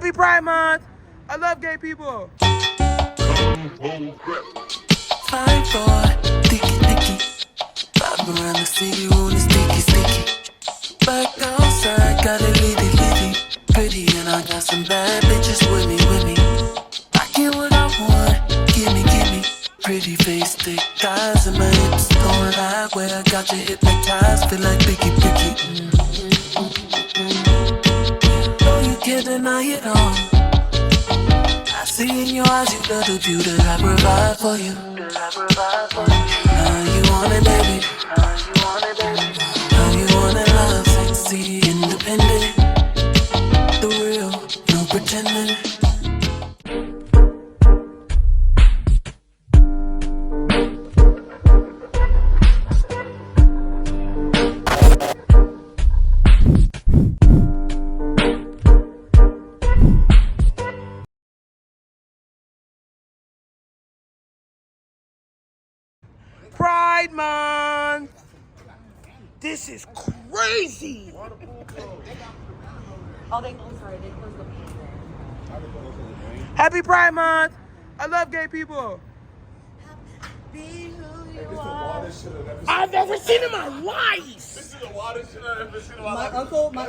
Happy Pride Month. I love gay people. Fine boy, dicky dicky. Bob around the city, rolling sticky sticky. Back outside, got a litty litty. Pretty and I got some bad bitches with me, with me. I get what I want, gimme, gimme. Pretty face, thick thighs, and my hips going high. Where I got you hypnotized, feel like Bicky Bicky. No, you can't deny it all. I see in your eyes you love the view that I provide for you. How you want it, baby? How you want it, love, sexy, independent. The real, no pretending. Pride Month. This is crazy. I'm sorry, they closed the Happy Pride Month. I love gay people. Be who you are. I've ever seen in my life. This is the wildest shit I've ever seen in my My life.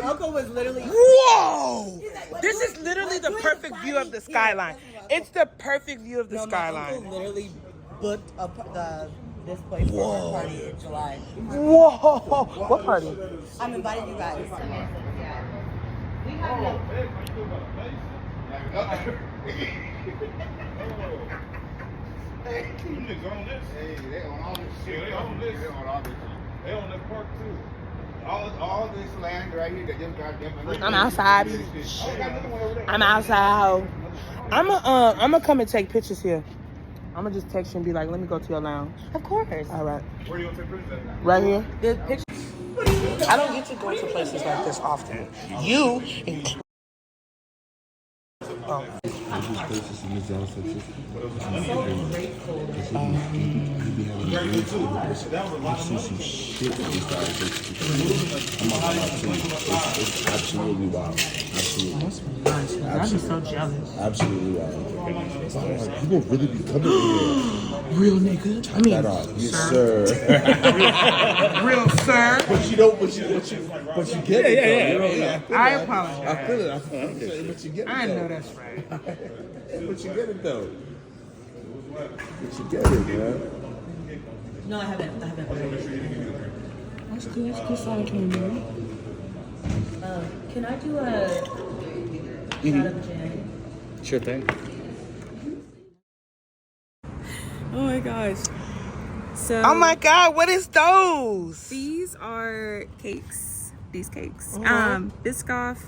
uncle was literally. Whoa! This is literally the perfect view of the skyline. It's the perfect view of the My uncle skyline. literally booked this place for our party in July. Whoa! What party? I'm inviting you guys. Hey, niggas on this. Hey, they on all this shit. They on this. They on all this shit. They on the park too. All this land right here that just got them. I'm outside. I'm outside. I'm gonna come and take pictures here. I'm gonna just text you and be like, let me go to your lounge. Of course. All right. Where you gonna take pictures at? Right here. The picture. I don't get to go to places like this often. You and This place in this house, it's just, I'm so grateful. you be having a good time. I see some shit in this house. I'm not gonna lie to you. It's absolutely wild. Absolutely. I'd be so jealous. Absolutely wild. Like, people really be coming in here. Real nigga. I mean, That off. Yes, sir. real sir. But you know, but you get it. Yeah. I apologize. I feel it. But you get it. I know that's right. But you get it though. But you get it, man. No, I haven't. That's good. That's good sign, can Can I do a shot of gin? Sure thing. Oh my gosh. So Oh my God, what is those? these are cakes. These cakes. Mhm. Biscoff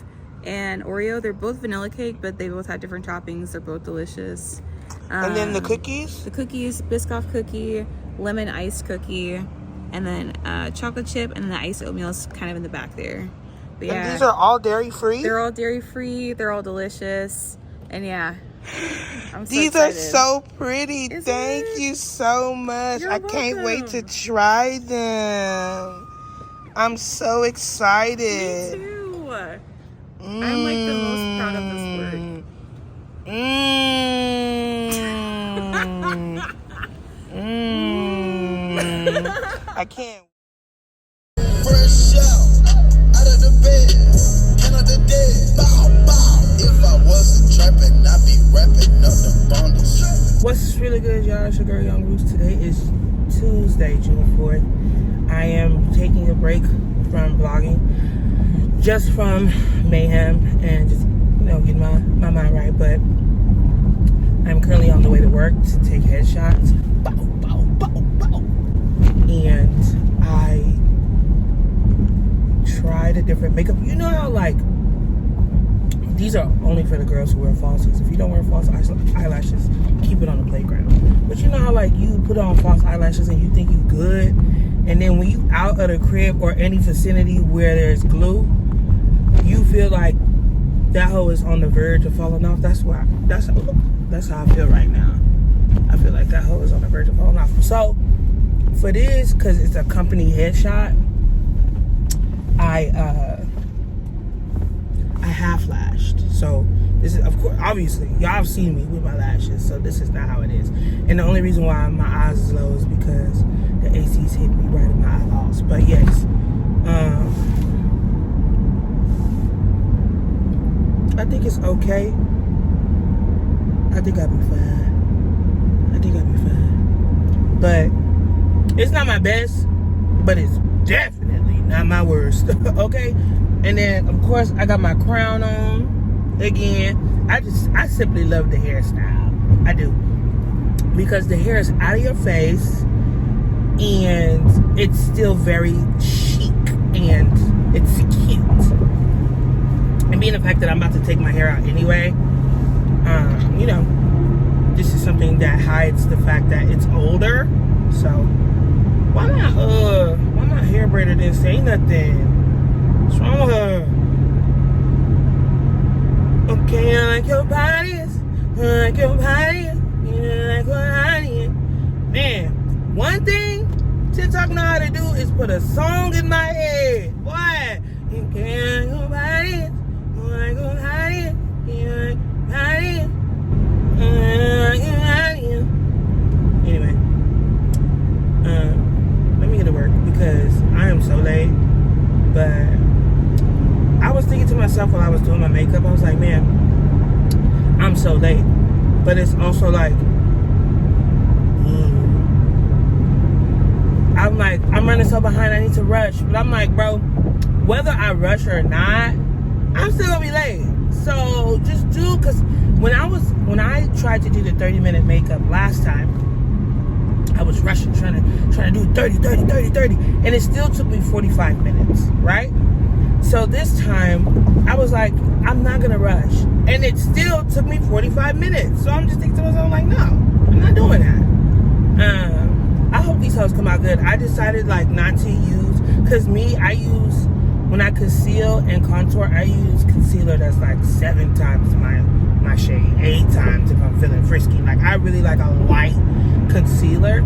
and Oreo. They're both vanilla cake, but they both have different toppings. They're both delicious. And then the cookies? The cookies, Biscoff cookie, lemon iced cookie, and then chocolate chip, and then the iced oatmeal is kind of in the back there. But yeah, And these are all dairy free? they're all dairy free. They're all delicious. And yeah, I'm so These are excited. so pretty. Isn't Thank it? you so much. You're I can't wait to welcome. try them. I'm so excited. Me too. I'm like the most proud of this work. I can't. Fresh out of the bed, hand of the dead, bow, bow. If I wasn't trapping, I'd be rapping up the bundles. What's really good, y'all? It's your girl, Young Roots. Today is Tuesday, June 4th. I am taking a break from vlogging, just from mayhem and just, getting my mind right. But I'm currently on the way to work to take headshots. Bow, bow, bow, bow. And I tried a different makeup. You know how, like, these are only for the girls who wear falsies. If you don't wear false eyelashes, keep it on the playground. But you know how, like, you put on false eyelashes and you think you good, and then when you out of the crib or any vicinity where there's glue, you feel like that hoe is on the verge of falling off. That's how I feel right now. I feel like that hoe is on the verge of falling off. So for this, because it's a company headshot, I half lashed. So This is, of course, obviously, y'all have seen me with my lashes, so this is not how it is. And the only reason why my eyes is low is because the AC's hit me right in my eyeballs. But yes, I think it's okay. I think I'll be fine. But it's not my best, but it's definitely not my worst. Okay? And then, of course, I got my crown on again. I simply love the hairstyle. I do. Because the hair is out of your face and it's still very chic and it's cute. And being the fact that I'm about to take my hair out anyway, you know, this is something that hides the fact that it's older. So why not hair braider didn't say nothing? What's wrong with her? Okay, I like your body. I like your body. You like your body. Man, one thing TikTok know how to do is put a song in my head. Boy, you can't go body. You like your body. You like your body. Anyway, let me get to work because I am so late. But I was thinking to myself while I was doing my makeup, I was like, man, I'm so late. But it's also like, I'm like, I'm running so behind, I need to rush. But I'm like, bro, whether I rush or not, I'm still gonna be late. So just do, because when I tried to do the 30-minute makeup last time, I was rushing, trying to do 30, and it still took me 45 minutes, right? So this time, I was like, I'm not gonna rush, and it still took me 45 minutes. So I'm just thinking to myself, like, no, I'm not doing that. I hope these hoes come out good. I decided like not to use, because I use, when I conceal and contour, I use concealer that's like 7 times my shade, 8 times if I'm feeling frisky. Like, I really like a light concealer.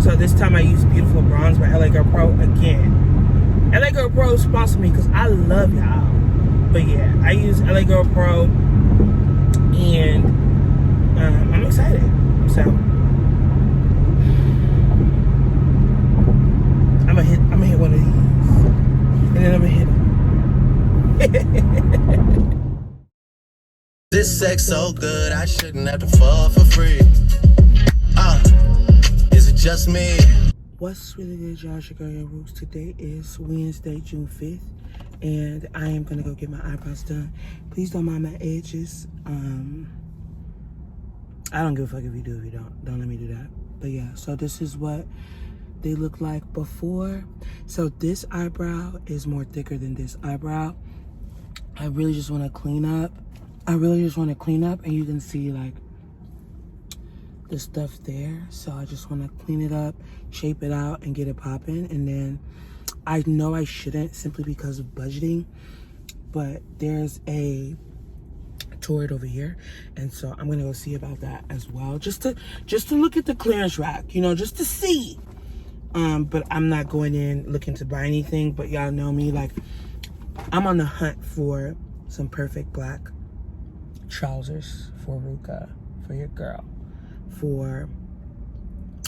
So this time I use Beautiful Bronze by LA Girl Pro again. LA Girl Pro sponsor me because I love y'all. But yeah, I use LA Girl Pro, and I'm excited. So I'm gonna hit one of these, and then I'm gonna hit. This sex so good, I shouldn't have to fall for free. Is it just me? What's really good, y'all? It's your girl, Your Roots. Today is Wednesday, June 5th, and I am gonna go get my eyebrows done. Please don't mind my edges. I don't give a fuck if you do, if you don't. Don't let me do that. But yeah, so this is what they look like before. So this eyebrow is more thicker than this eyebrow. I really just want to clean up. And you can see like the stuff there. So I just want to clean it up, shape it out, and get it popping. And then I know I shouldn't, simply because of budgeting, but there's a turret over here, and so I'm gonna go see about that as well, just to look at the clearance rack, you know, just to see. But I'm not going in looking to buy anything. But y'all know me, like, I'm on the hunt for some perfect black trousers for Ruka, for your girl,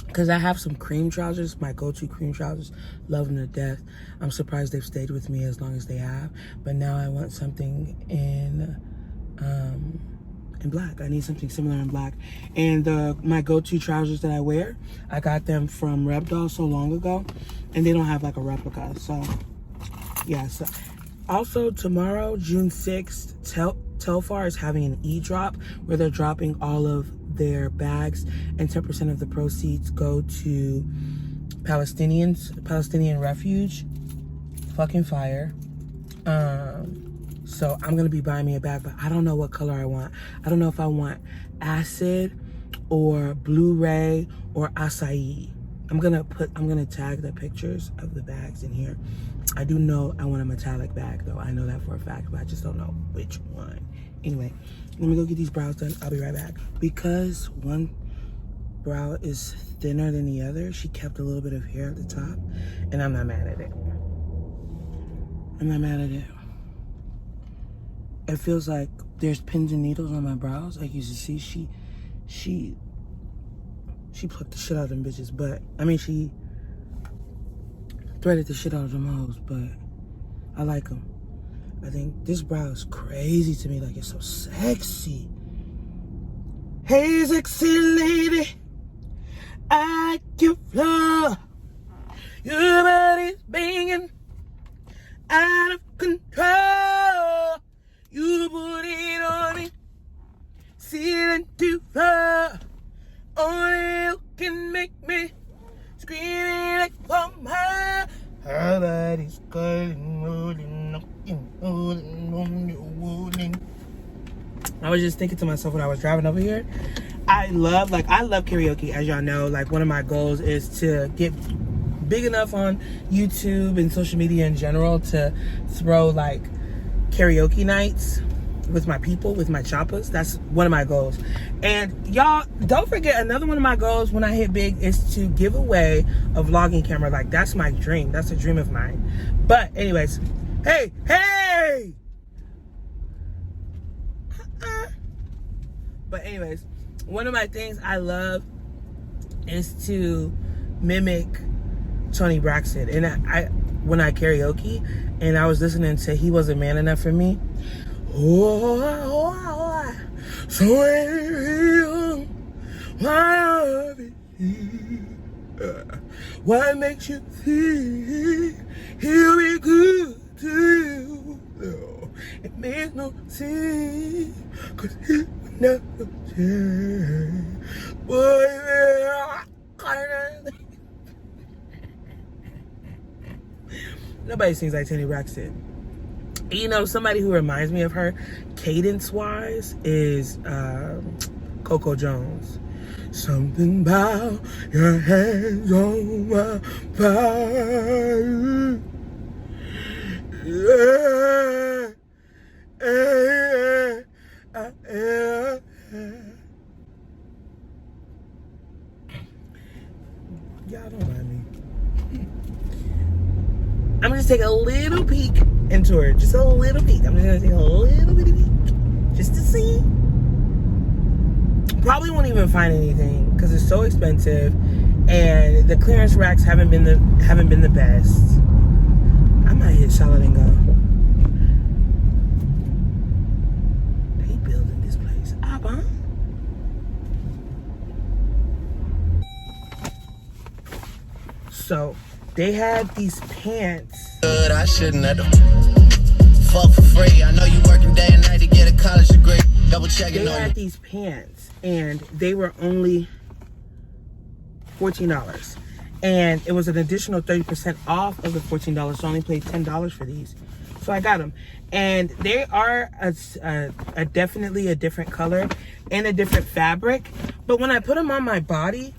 because I have some cream trousers, my go-to cream trousers, love them to death. I'm surprised they've stayed with me as long as they have. But now I want something in black. I need something similar in black. And my go-to trousers that I wear, I got them from Repdol so long ago, and they don't have like a replica. So yeah. So also tomorrow, June 6th, Telfar is having an e-drop where they're dropping all of their bags, and 10% of the proceeds go to Palestinian refuge. Fucking fire. So I'm gonna be buying me a bag, but I don't know what color I want. I don't know if I want acid or Blu-ray or acai. I'm gonna tag the pictures of the bags in here. I do know I want a metallic bag though. I know that for a fact, but I just don't know which one. Anyway, let me go get these brows done. I'll be right back. Because one brow is thinner than the other, she kept a little bit of hair at the top, and I'm not mad at it. It feels like there's pins and needles on my brows. Like you can see, she plucked the shit out of them bitches. But, I mean, she threaded the shit out of them hoes, but I like them. I think this brow is crazy to me. Like, it's so sexy. Hey, sexy lady, I like your flow. Your body's banging out of control. You put it on me, ceiling too far. Only you can make me screaming like from her. Her body's calling, rolling, knocking, rolling. I was just thinking to myself when I was driving over here, I love karaoke, as y'all know. Like, one of my goals is to get big enough on YouTube and social media in general to throw like karaoke nights with my people, with my choppers. That's one of my goals. And y'all, don't forget, another one of my goals when I hit big is to give away a vlogging camera. Like, that's my dream. That's a dream of mine. But anyways, hey! But anyways, one of my things I love is to mimic Toni Braxton. And I when I karaoke and I was listening to He Wasn't Man Enough for Me. What makes you think he'll be good to you? No, it makes no sense, 'cause he would never change. Boy, nobody sings like Toni Braxton. You know, somebody who reminds me of her, cadence-wise, is Coco Jones. Something about your hands on my fire. Yeah. Y'all don't mind me. I'm gonna just take a little peek into her. Just a little peek. I'm just gonna take a little bitty peek. Just to see. Probably won't even find anything because it's so expensive and the clearance racks haven't been the best. I might hit Charlotte and go. They building this place up, huh? So they had these pants. Good, I shouldn't have fuck for free. I know you working day and night to get a college degree. Double checking They on had you. these pants and they were only $14. And it was an additional 30% off of the $14. So I only paid $10 for these. So I got them. And they are a definitely a different color and a different fabric. But when I put them on my body,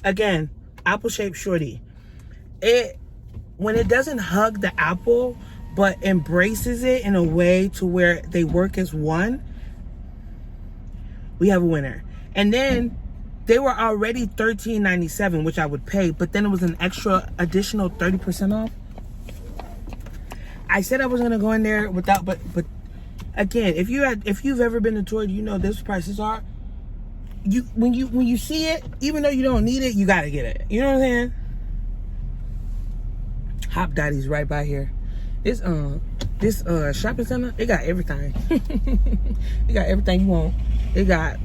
again, apple-shaped shorty. When it doesn't hug the apple, but embraces it in a way to where they work as one, we have a winner. And then they were already $13.97, which I would pay, but then it was an extra additional 30% off. I said I was gonna go in there without, but again, if you've ever been to Torrid, you know those prices are. When you see it, even though you don't need it, you gotta get it. You know what I'm saying? Hop Daddy's right by here. This shopping center, it got everything. It got everything you want. It got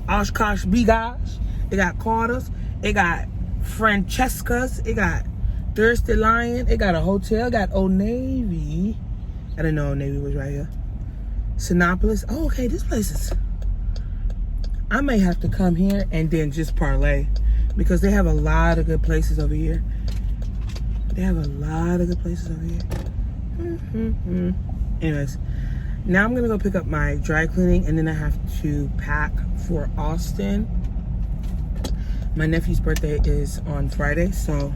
Oshkosh Bigosh. It got Carter's. It got Francesca's. It got Thirsty Lion. It got a hotel. It got Old Navy. I didn't know Old Navy was right here. Sinopolis. Oh, okay, this place is... I may have to come here and then just parlay because they have a lot of good places over here. They have a lot of good places over here. Anyways, now I'm gonna go pick up my dry cleaning and then I have to pack for Austin. My nephew's birthday is on Friday, so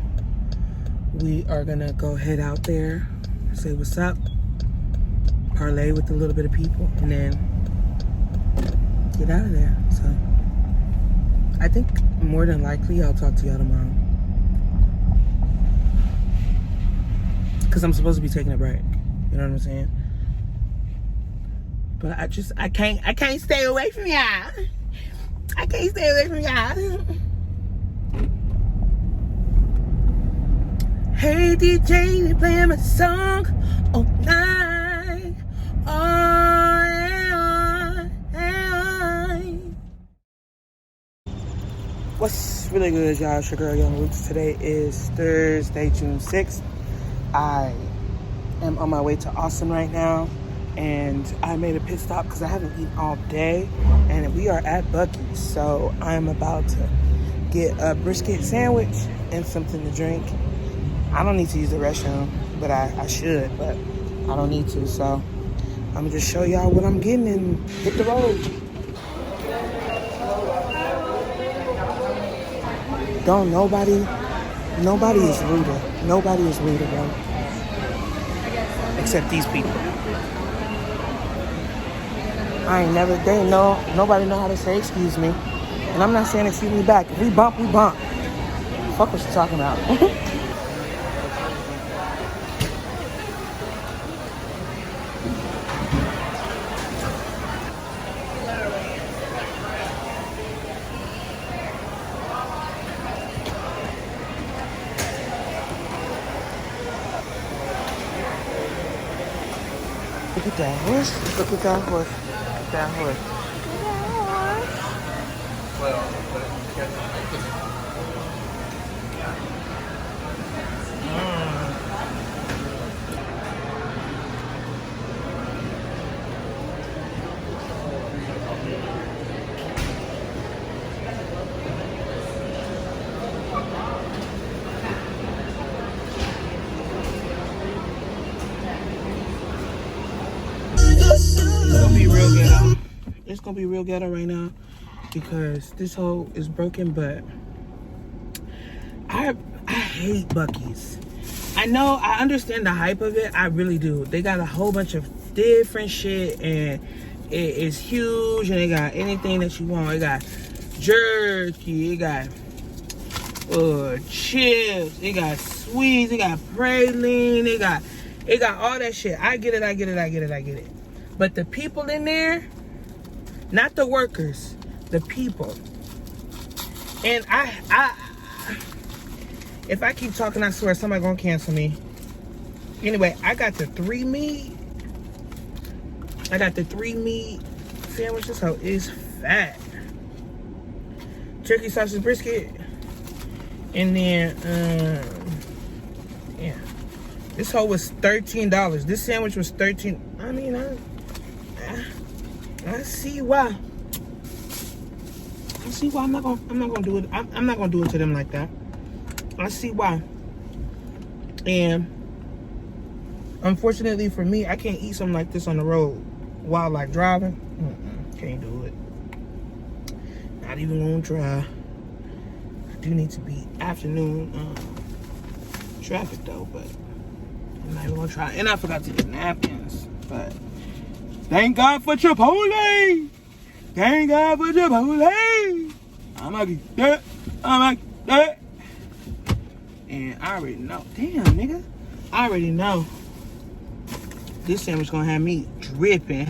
we are gonna go head out there, say what's up, parlay with a little bit of people, and then get out of there. So I think more than likely I'll talk to y'all tomorrow because I'm supposed to be taking a break. You know what I'm saying? But I can't stay away from y'all. I can't stay away from y'all. Hey DJ, you playing my song all night. Oh, yeah. What's really good, y'all? It's your girl, Young Roots. Today is Thursday, June 6th. I am on my way to Austin right now, and I made a pit stop because I haven't eaten all day, and we are at Buc-ee's. So I'm about to get a brisket sandwich and something to drink. I don't need to use the restroom, but I should, but I don't need to. So I'm gonna just show y'all what I'm getting and hit the road. Don't nobody is ruder. Nobody is ruder, bro. Except these people. Nobody know how to say excuse me. And I'm not saying excuse me back. If we bump, we bump. Fuck what you talking about. Look at that horse. Look at that horse. Look at that horse. It's gonna be real ghetto right now because this hole is broken, but I hate Buc-ee's. I know, I understand the hype of it. I really do. They got a whole bunch of different shit, and it is huge, and they got anything that you want. They got jerky, they got chips, they got sweets, they got praline, they got all that shit. I get it. But the people in there, not the workers, the people. And if I keep talking, I swear somebody gonna cancel me. Anyway, I got the three meat sandwich. This hoe is fat. Turkey sausage brisket. And then, yeah. This hoe was $13. This sandwich was $13. I mean, I see why. I'm not gonna do it. I'm not gonna do it to them like that. I see why. And unfortunately for me, I can't eat something like this on the road while like driving. Can't do it. Not even gonna try. I do need to beat afternoon traffic though, but I'm not even gonna try. And I forgot to get napkins, but thank God for Chipotle. Thank God for Chipotle. I'ma get that. And I already know. Damn, nigga. I already know. This sandwich gonna have me dripping.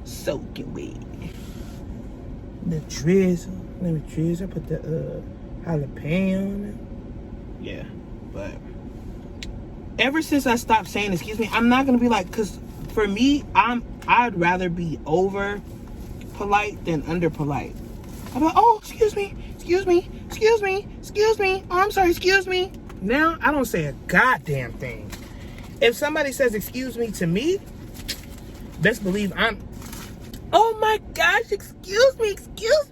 Soaking wet. The drizzle. Let me drizzle. Put the jalapeno on it. Yeah, but ever since I stopped saying excuse me, I'm not gonna be like, cause for me, I'd rather be over polite than under polite. I'm like, oh, excuse me. Oh, I'm sorry, excuse me. Now I don't say a goddamn thing. If somebody says excuse me to me, best believe oh my gosh, excuse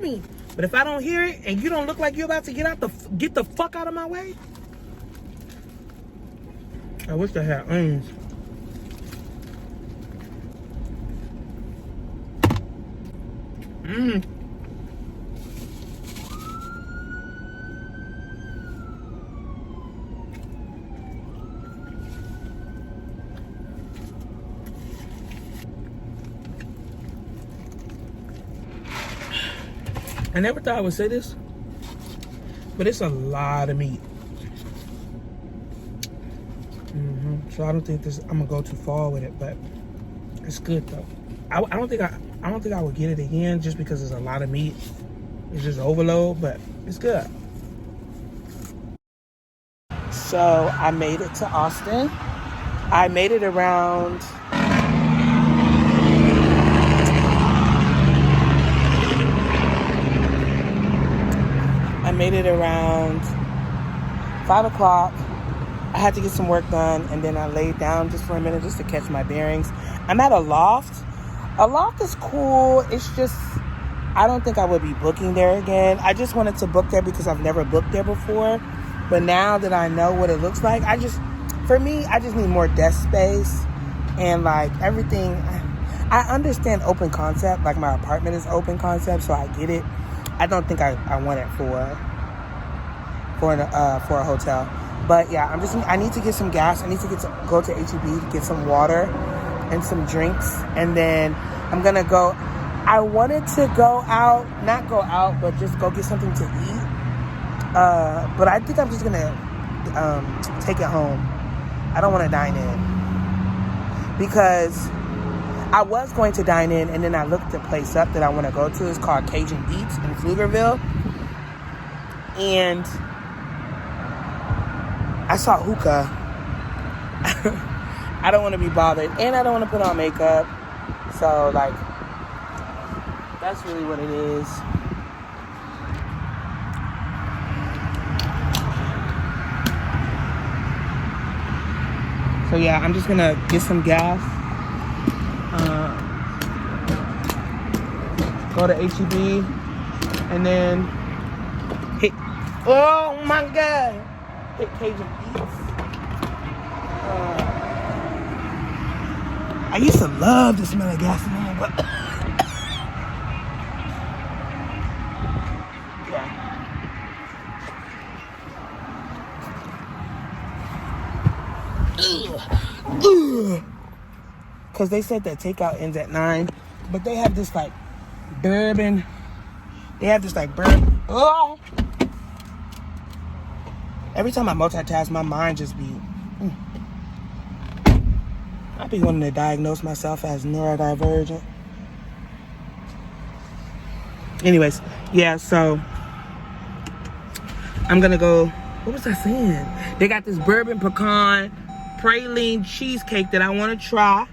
me. But if I don't hear it and you don't look like you're about to get the fuck out of my way. I wish I had onions. I never thought I would say this, but it's a lot of meat. So I don't think I'm gonna go too far with it, but It's good though. I don't think I would get it again just because there's a lot of meat. It's just overload, but it's good. So I made it to Austin. I made it around I made it around 5 o'clock. I had to get some work done, and then I laid down just for a minute just to catch my bearings. I'm at a loft. A loft is cool. It's just, I don't think I would be booking there again. I just wanted to book there because I've never booked there before. But now that I know what it looks like, for me, I just need more desk space and like everything. I understand open concept, like my apartment is open concept, so I get it. I don't think I want it for a hotel. But yeah, I need to get some gas. I need to go to H-E-B to get some water and some drinks, and then I'm gonna go. I wanted to not go out, but just go get something to eat. But I think I'm just gonna take it home. I don't want to dine in because I was going to dine in, and then I looked the place up that I want to go to. It's called Cajun Beats in Pflugerville, and I saw hookah. I don't want to be bothered, and I don't want to put on makeup. So, like, that's really what it is. So, yeah, I'm just going to get some gas. Go to H-E-B. And then hit... Oh, my God! Hit Cajun Beats. I used to love the smell of gasoline, but yeah. Because they said that takeout ends at 9, but they have this like bourbon. They have this like bourbon. Oh! Every time I multitask, my mind just be. I be wanting to diagnose myself as neurodivergent. Anyways, yeah, so I'm gonna go. What was I saying? They got this bourbon pecan praline cheesecake that I want to try,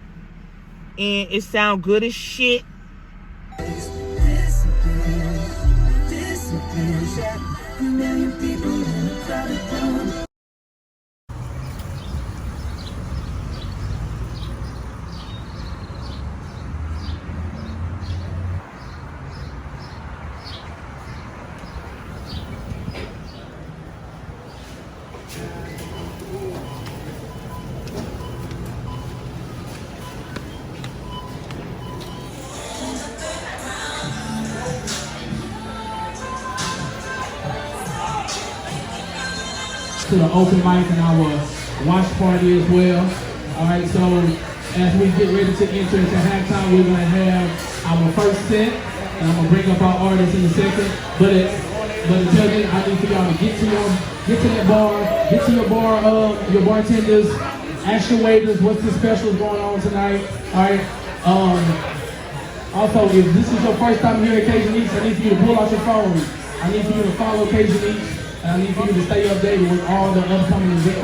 and it sounds good as shit. To the open mic and our watch party as well. Alright, so as we get ready to enter into halftime, we're gonna have our first set, and I'm gonna bring up our artists in a second. But until then, I need for y'all to get to that bar, get to your bar, your bartenders, ask your waiters what's the specials going on tonight. Alright. Also, if this is your first time here at Cajun Eats, I need for you to pull out your phone. I need for you to follow Cajun Eats. And I need for you to stay updated with all the upcoming events.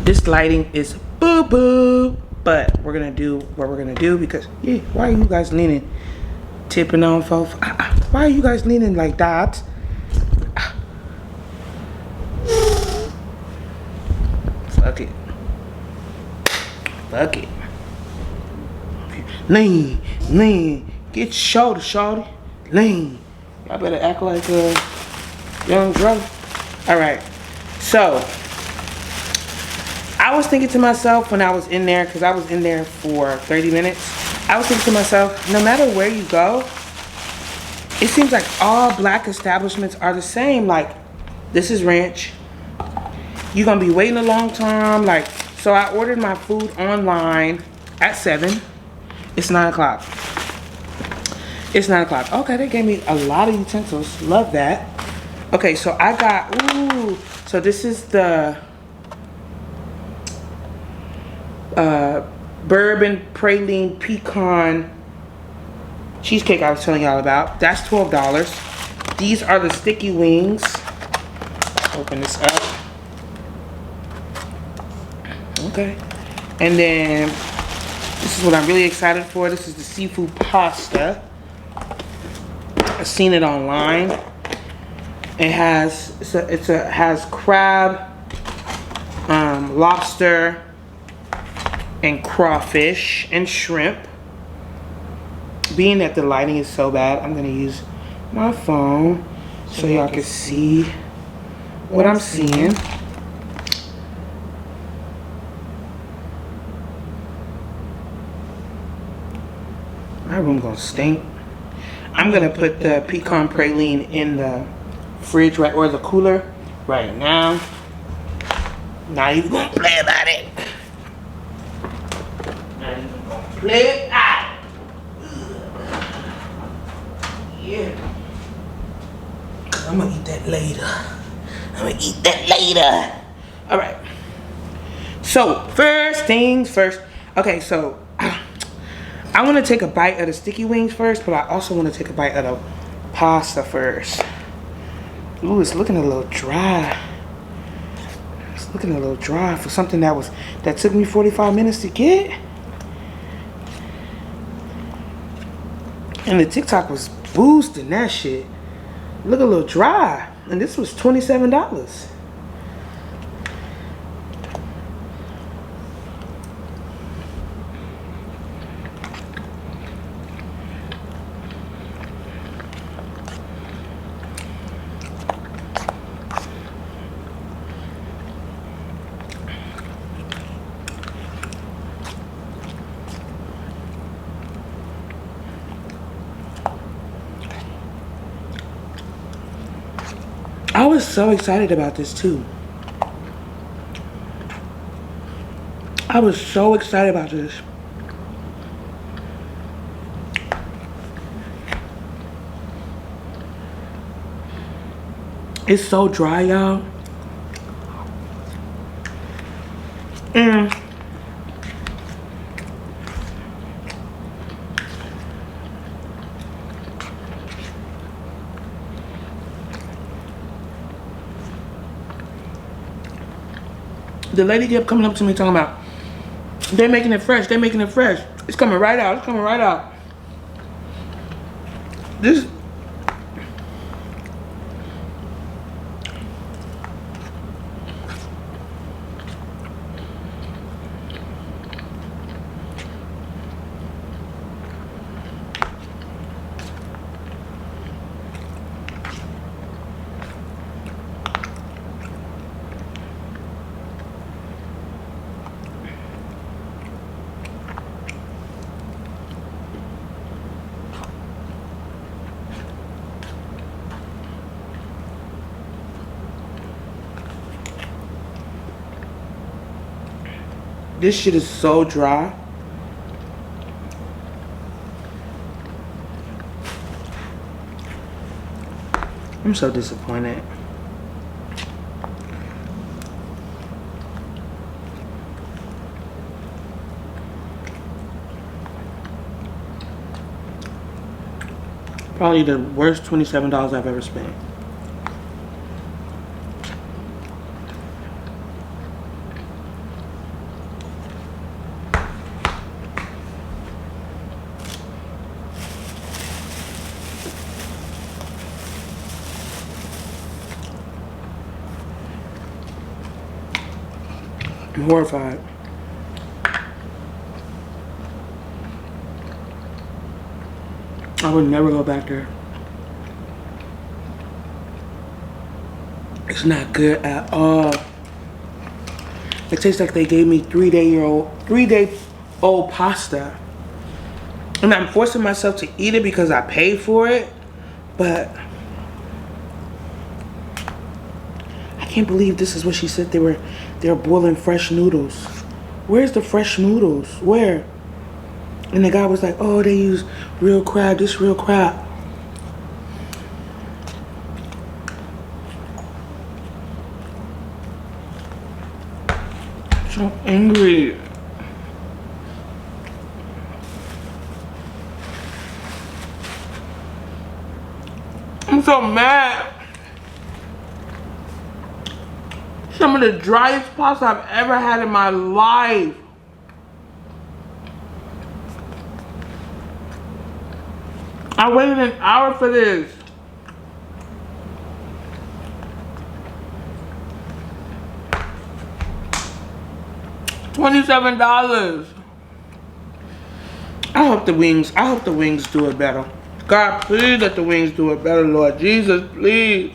This lighting is boo-boo, but we're gonna do what we're gonna do because, yeah, why are you guys leaning? Tipping on folks. Why are you guys leaning like that? Fuck it. Fuck it. Lean, lean. Get your shoulder, shorty. Lean. Y'all better act like a young brother. Alright. So, I was thinking to myself when I was in there, because I was in there for 30 minutes. I was thinking to myself, no matter where you go, it seems like all black establishments are the same. Like, this is ranch. You're gonna be waiting a long time. Like, so I ordered my food online at 7. It's 9 o'clock. It's 9 o'clock. Okay, they gave me a lot of utensils. Love that. Okay, so I got, ooh. So this is the bourbon praline pecan cheesecake I was telling y'all about. That's $12. These are the sticky wings. Open this up. Okay. And then this is what I'm really excited for. This is the seafood pasta. I've seen it online. It has has crab, lobster, and crawfish and shrimp. Being that the lighting is so bad, I'm gonna use my phone so y'all can see what I'm seeing. My room gonna stink. I'm gonna put the pecan praline in the fridge right, or the cooler right now. Not even gonna play about it. Not even gonna play it out. Yeah. I'm gonna eat that later. All right. So first things first. Okay, so I want to take a bite of the sticky wings first, but I also want to take a bite of the pasta first. Ooh, it's looking a little dry. It's looking a little dry for something that took me 45 minutes to get. And the TikTok was boosting that shit. Look a little dry. And this was $27. I was so excited about this too. I was so excited about this. It's so dry, y'all. The lady kept coming up to me talking about, they're making it fresh, they're making it fresh. It's coming right out, it's coming right out. This, this shit is so dry. I'm so disappointed. Probably the worst $27 I've ever spent. I'm horrified. I would never go back there. It's not good at all. It tastes like they gave me 3-day-old pasta. And I'm forcing myself to eat it because I paid for it. But I can't believe this is what she said they're boiling fresh noodles. Where's the fresh noodles? Where? And the guy was like, oh, they use real crab, this real crab. I'm so angry. I'm so mad. Some of the driest pasta I've ever had in my life. I waited an hour for this. $27. I hope the wings do it better. God, please let the wings do it better, Lord Jesus, please.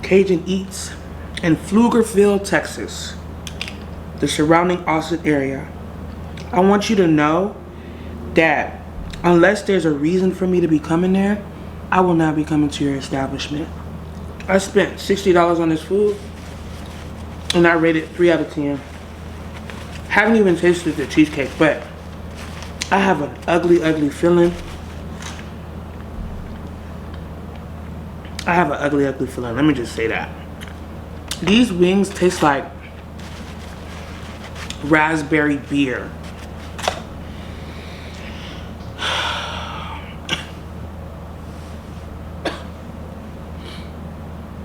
Cajun Eats in Pflugerville, Texas, the surrounding Austin area. I want you to know that unless there's a reason for me to be coming there, I will not be coming to your establishment. I spent $60 on this food and I rated 3 out of 10. Haven't even tasted the cheesecake, but I have an ugly, ugly feeling. I have an ugly, ugly feeling. Let me just say that. These wings taste like raspberry beer.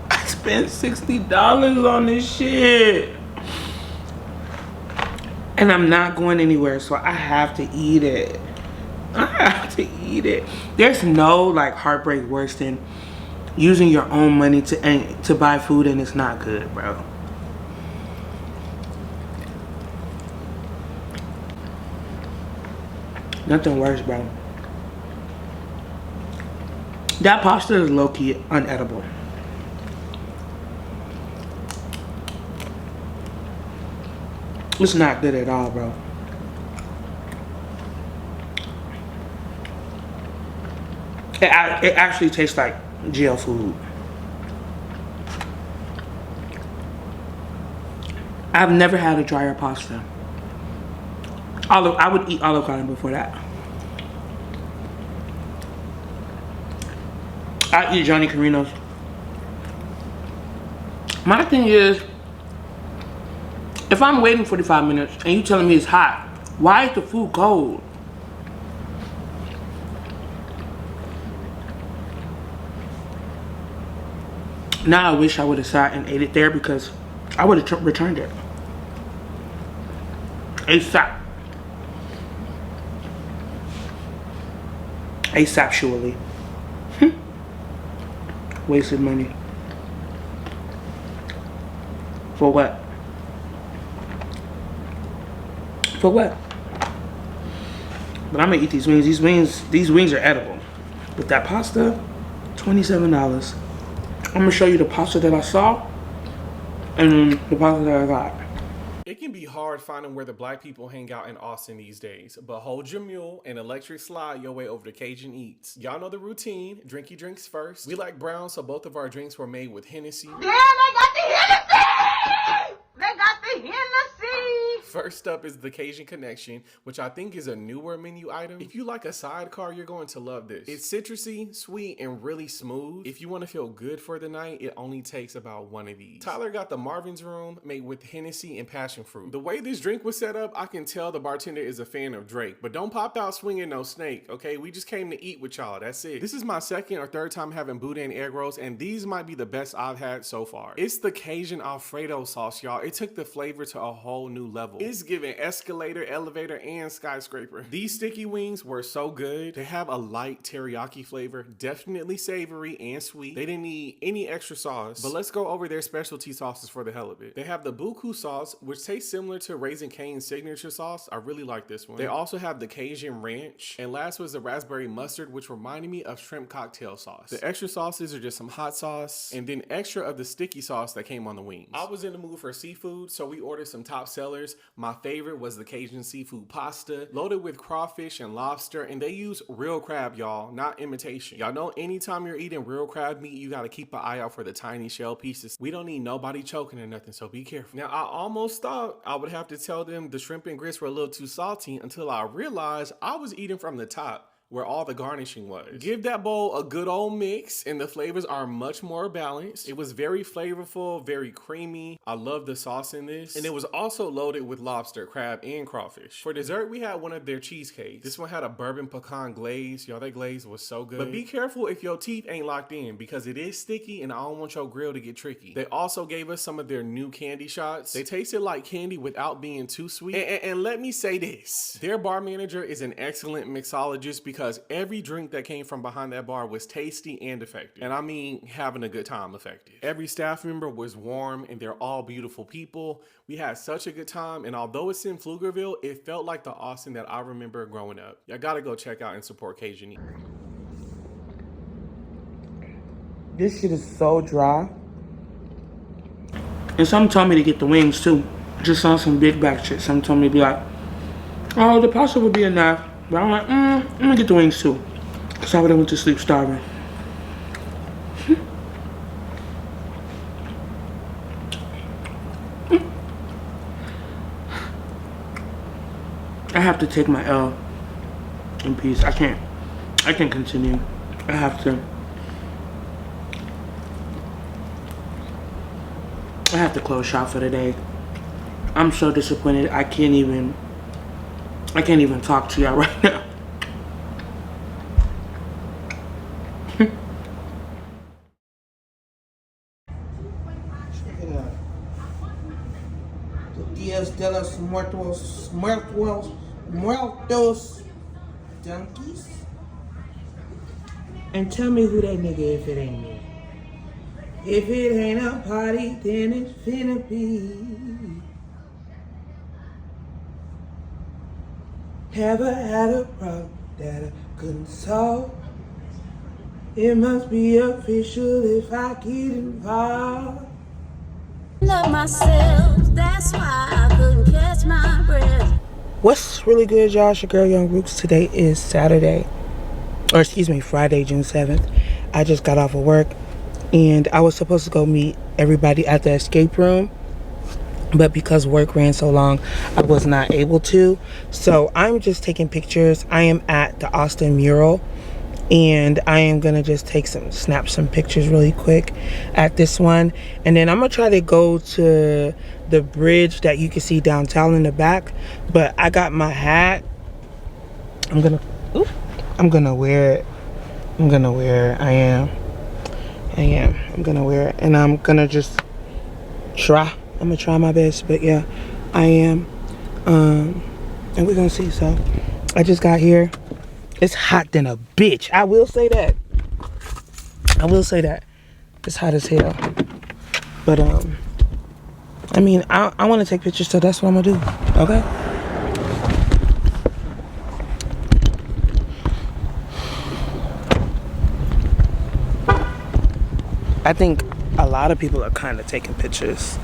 I spent $60 on this shit. And I'm not going anywhere, so I have to eat it. I have to eat it. There's no like heartbreak worse than using your own money to buy food and it's not good, bro. Nothing worse, bro. That pasta is low-key unedible. It's not good at all, bro. It actually tastes like jail food. I've never had a drier pasta. I would eat Olive Garden before that. I eat Johnny Carino's. My thing is, if I'm waiting 45 minutes and you telling me it's hot, why is the food cold? Now I wish I would have sat and ate it there because I would have returned it. ASAP. ASAP-surely. Wasted money. For what? For what? But I'm gonna eat these wings. These wings are edible. With that pasta, $27. I'm gonna show you the pasta that I saw and the pasta that I got. It can be hard finding where the black people hang out in Austin these days, but hold your mule and electric slide your way over to Cajun Eats. Y'all know the routine, drinky drinks first. We like brown, so both of our drinks were made with Hennessy. Yeah, they got the Hennessy! They got the Hennessy! First up is the Cajun Connection, which I think is a newer menu item. If you like a sidecar, you're going to love this. It's citrusy, sweet, and really smooth. If you want to feel good for the night, it only takes about one of these. Tyler got the Marvin's Room made with Hennessy and passion fruit. The way this drink was set up, I can tell the bartender is a fan of Drake, but don't pop out swinging no snake, okay? We just came to eat with y'all, that's it. This is my second or third time having boudin egg rolls, and these might be the best I've had so far. It's the Cajun Alfredo sauce, y'all. It took the flavor to a whole new level. It's giving escalator, elevator, and skyscraper. These sticky wings were so good. They have a light teriyaki flavor, definitely savory and sweet. They didn't need any extra sauce, but let's go over their specialty sauces for the hell of it. They have the buku sauce, which tastes similar to Raising Cane's signature sauce. I really like this one. They also have the Cajun ranch, and last was the raspberry mustard, which reminded me of shrimp cocktail sauce. The extra sauces are just some hot sauce, and then extra of the sticky sauce that came on the wings. I was in the mood for seafood, so we ordered some top sellers. My favorite was the Cajun seafood pasta, loaded with crawfish and lobster, and they use real crab, y'all, not imitation. Y'all know anytime you're eating real crab meat, you gotta keep an eye out for the tiny shell pieces. We don't need nobody choking or nothing, so be careful. Now, I almost thought I would have to tell them the shrimp and grits were a little too salty until I realized I was eating from the top, where all the garnishing was. Give that bowl a good old mix, and the flavors are much more balanced. It was very flavorful, very creamy. I love the sauce in this. And it was also loaded with lobster, crab, and crawfish. For dessert, we had one of their cheesecakes. This one had a bourbon pecan glaze. Y'all, that glaze was so good. But be careful if your teeth ain't locked in, because it is sticky, and I don't want your grill to get tricky. They also gave us some of their new candy shots. They tasted like candy without being too sweet. And let me say this, their bar manager is an excellent mixologist, because every drink that came from behind that bar was tasty and effective. And I mean, having a good time effective. Every staff member was warm, and they're all beautiful people. We had such a good time, and although it's in Pflugerville, it felt like the Austin that I remember growing up. Y'all gotta go check out and support Cajun Eat. This shit is so dry. And some told me to get the wings too. Just on some big back shit. Some told me to be like, oh, the pasta would be enough. But I'm like, I'm gonna get the wings too. Cause I would've went to sleep starving. I have to take my L in peace. I can't continue. I have to close shop for the day. I'm so disappointed. I can't even talk to y'all right now. Check it out. The Dias de los Muertos donkeys. And tell me who that nigga if it ain't me. If it ain't a party, then it's finna be. Ever had a problem that I couldn't solve? It must be official if I get involved. Love myself, that's why I couldn't catch my breath. What's really good, y'all? It's your girl, Young Roots. Today is Friday, June 7th. I just got off of work, and I was supposed to go meet everybody at the escape room, but because work ran so long, I was not able to. So I'm just taking pictures. I am at the Austin mural, and I am gonna just snap some pictures really quick at this one, and then I'm gonna try to go to the bridge that you can see downtown in the back. But I got my hat. I'm gonna wear it. I'm gonna wear it. I'm gonna wear it, and I'm gonna just try. I'm gonna try my best, but yeah, I am. And we're gonna see. So I just got here. It's hot than a bitch. I will say that. It's hot as hell. But I mean, I want to take pictures, so that's what I'm gonna do. Okay. I think a lot of people are kind of taking pictures,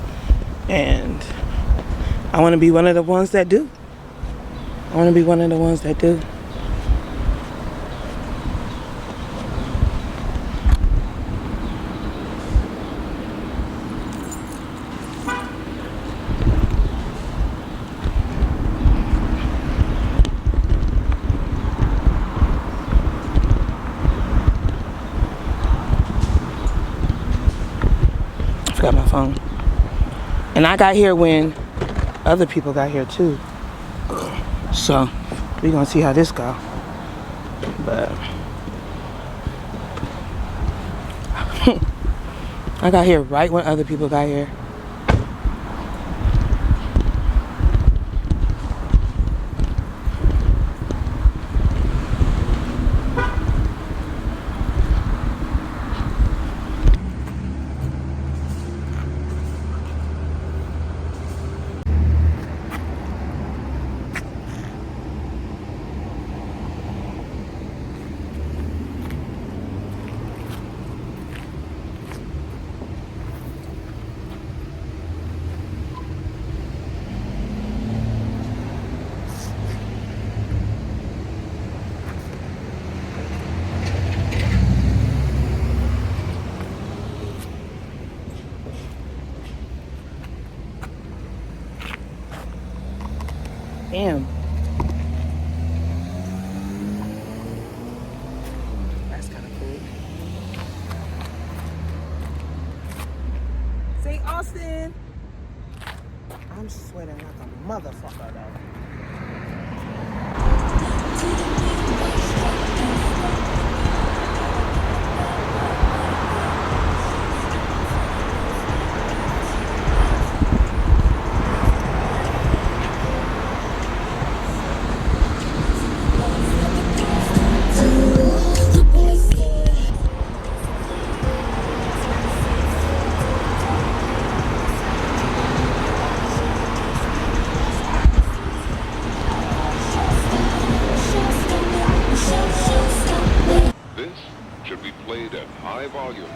and I want to be one of the ones that do. forgot my phone. And I got here when other people got here too. So we gonna see how this go. But I got here right when other people got here. Damn. That's kind of cool. St. Austin. I'm sweating like a motherfucker though. This should be played at high volume.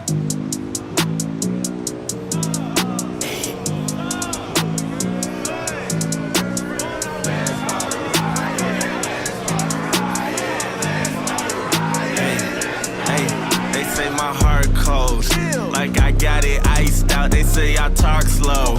They say my heart cold, like I got it iced out. They say I talk slow,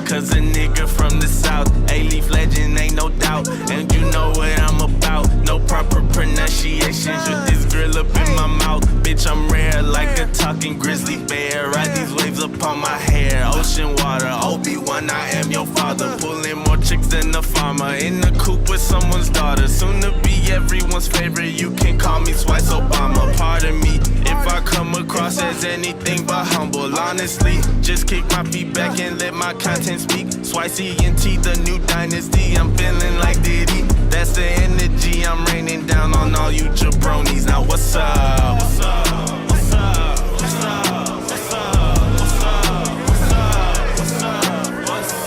cause a nigga from the south. A-Leaf legend, ain't no doubt. And you know what I'm about. No proper pronunciations with this grill up in my mouth. Bitch, I'm rare like a talking grizzly bear. Ride these waves up on my hair. Ocean water, Obi-Wan, I am your father. Pulling more chicks than a farmer. In the coop with someone's daughter. Soon to be everyone's favorite. You can call me Twice Obama. Pardon me if I come across as anything but humble. Honestly, just kick my feet back and let my content speak. Swicey and T, the new dynasty. I'm feeling like Diddy. That's the energy. I'm raining down on all you jabronis. Now what's up? What's up? What's up? What's up? What's up? What's up? What's up? What's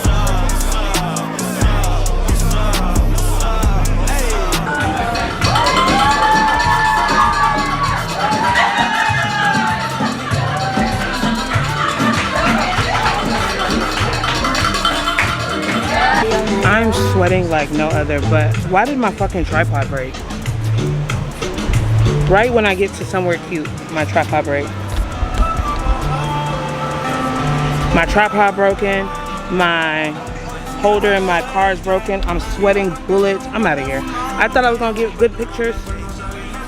up? What's up? What's up? What's up? Hey. I'm sweating like no other, but why did my fucking tripod break? Right when I get to somewhere cute, my tripod break. My tripod broken, my holder in my car is broken. I'm sweating bullets. I'm out of here. I thought I was gonna get good pictures.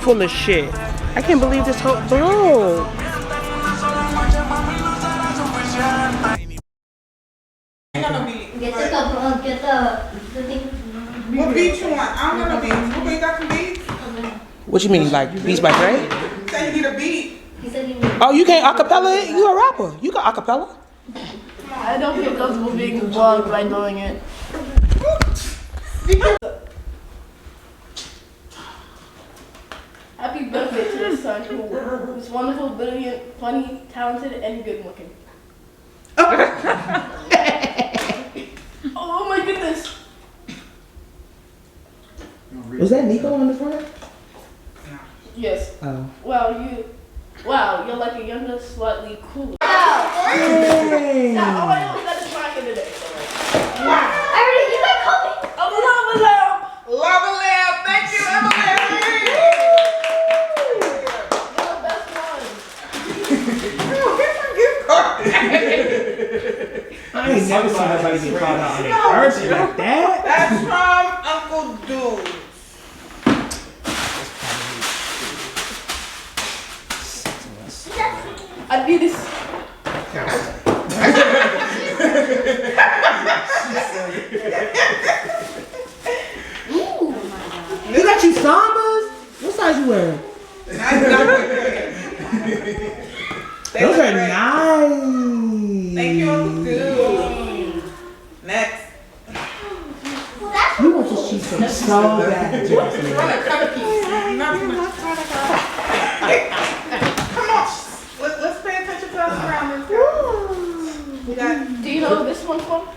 Full of shit. I can't believe this whole, bro. What beat you want? I don't got no beats. What you got some beats? What you mean, like Beats by Dre? He said you need a beat. Oh, you can't acapella it? You a rapper. You got acapella? I don't feel comfortable being vlogged by doing it. Happy birthday to your son who's wonderful, brilliant, funny, talented, and good looking. Oh my goodness. Was that Nico on the front? Yes. Oh. Wow, you're like a younger, slightly cooler. Hey. Now, all I know is that it's Friday today. I already, you got coffee. A lava lamp. Lava lamp. Thank you, Emily. You're the best one. I ain't never seen nobody get called out on their birthday like that. That's from Uncle Dude. I need this. are. Those are nice. Thank you, Uncle Dude. Next. You want this cheesecake so bad. Run a cupcake. Not too much. Come on. Let's pay attention to us around this girl. We got. Do you know this one's from?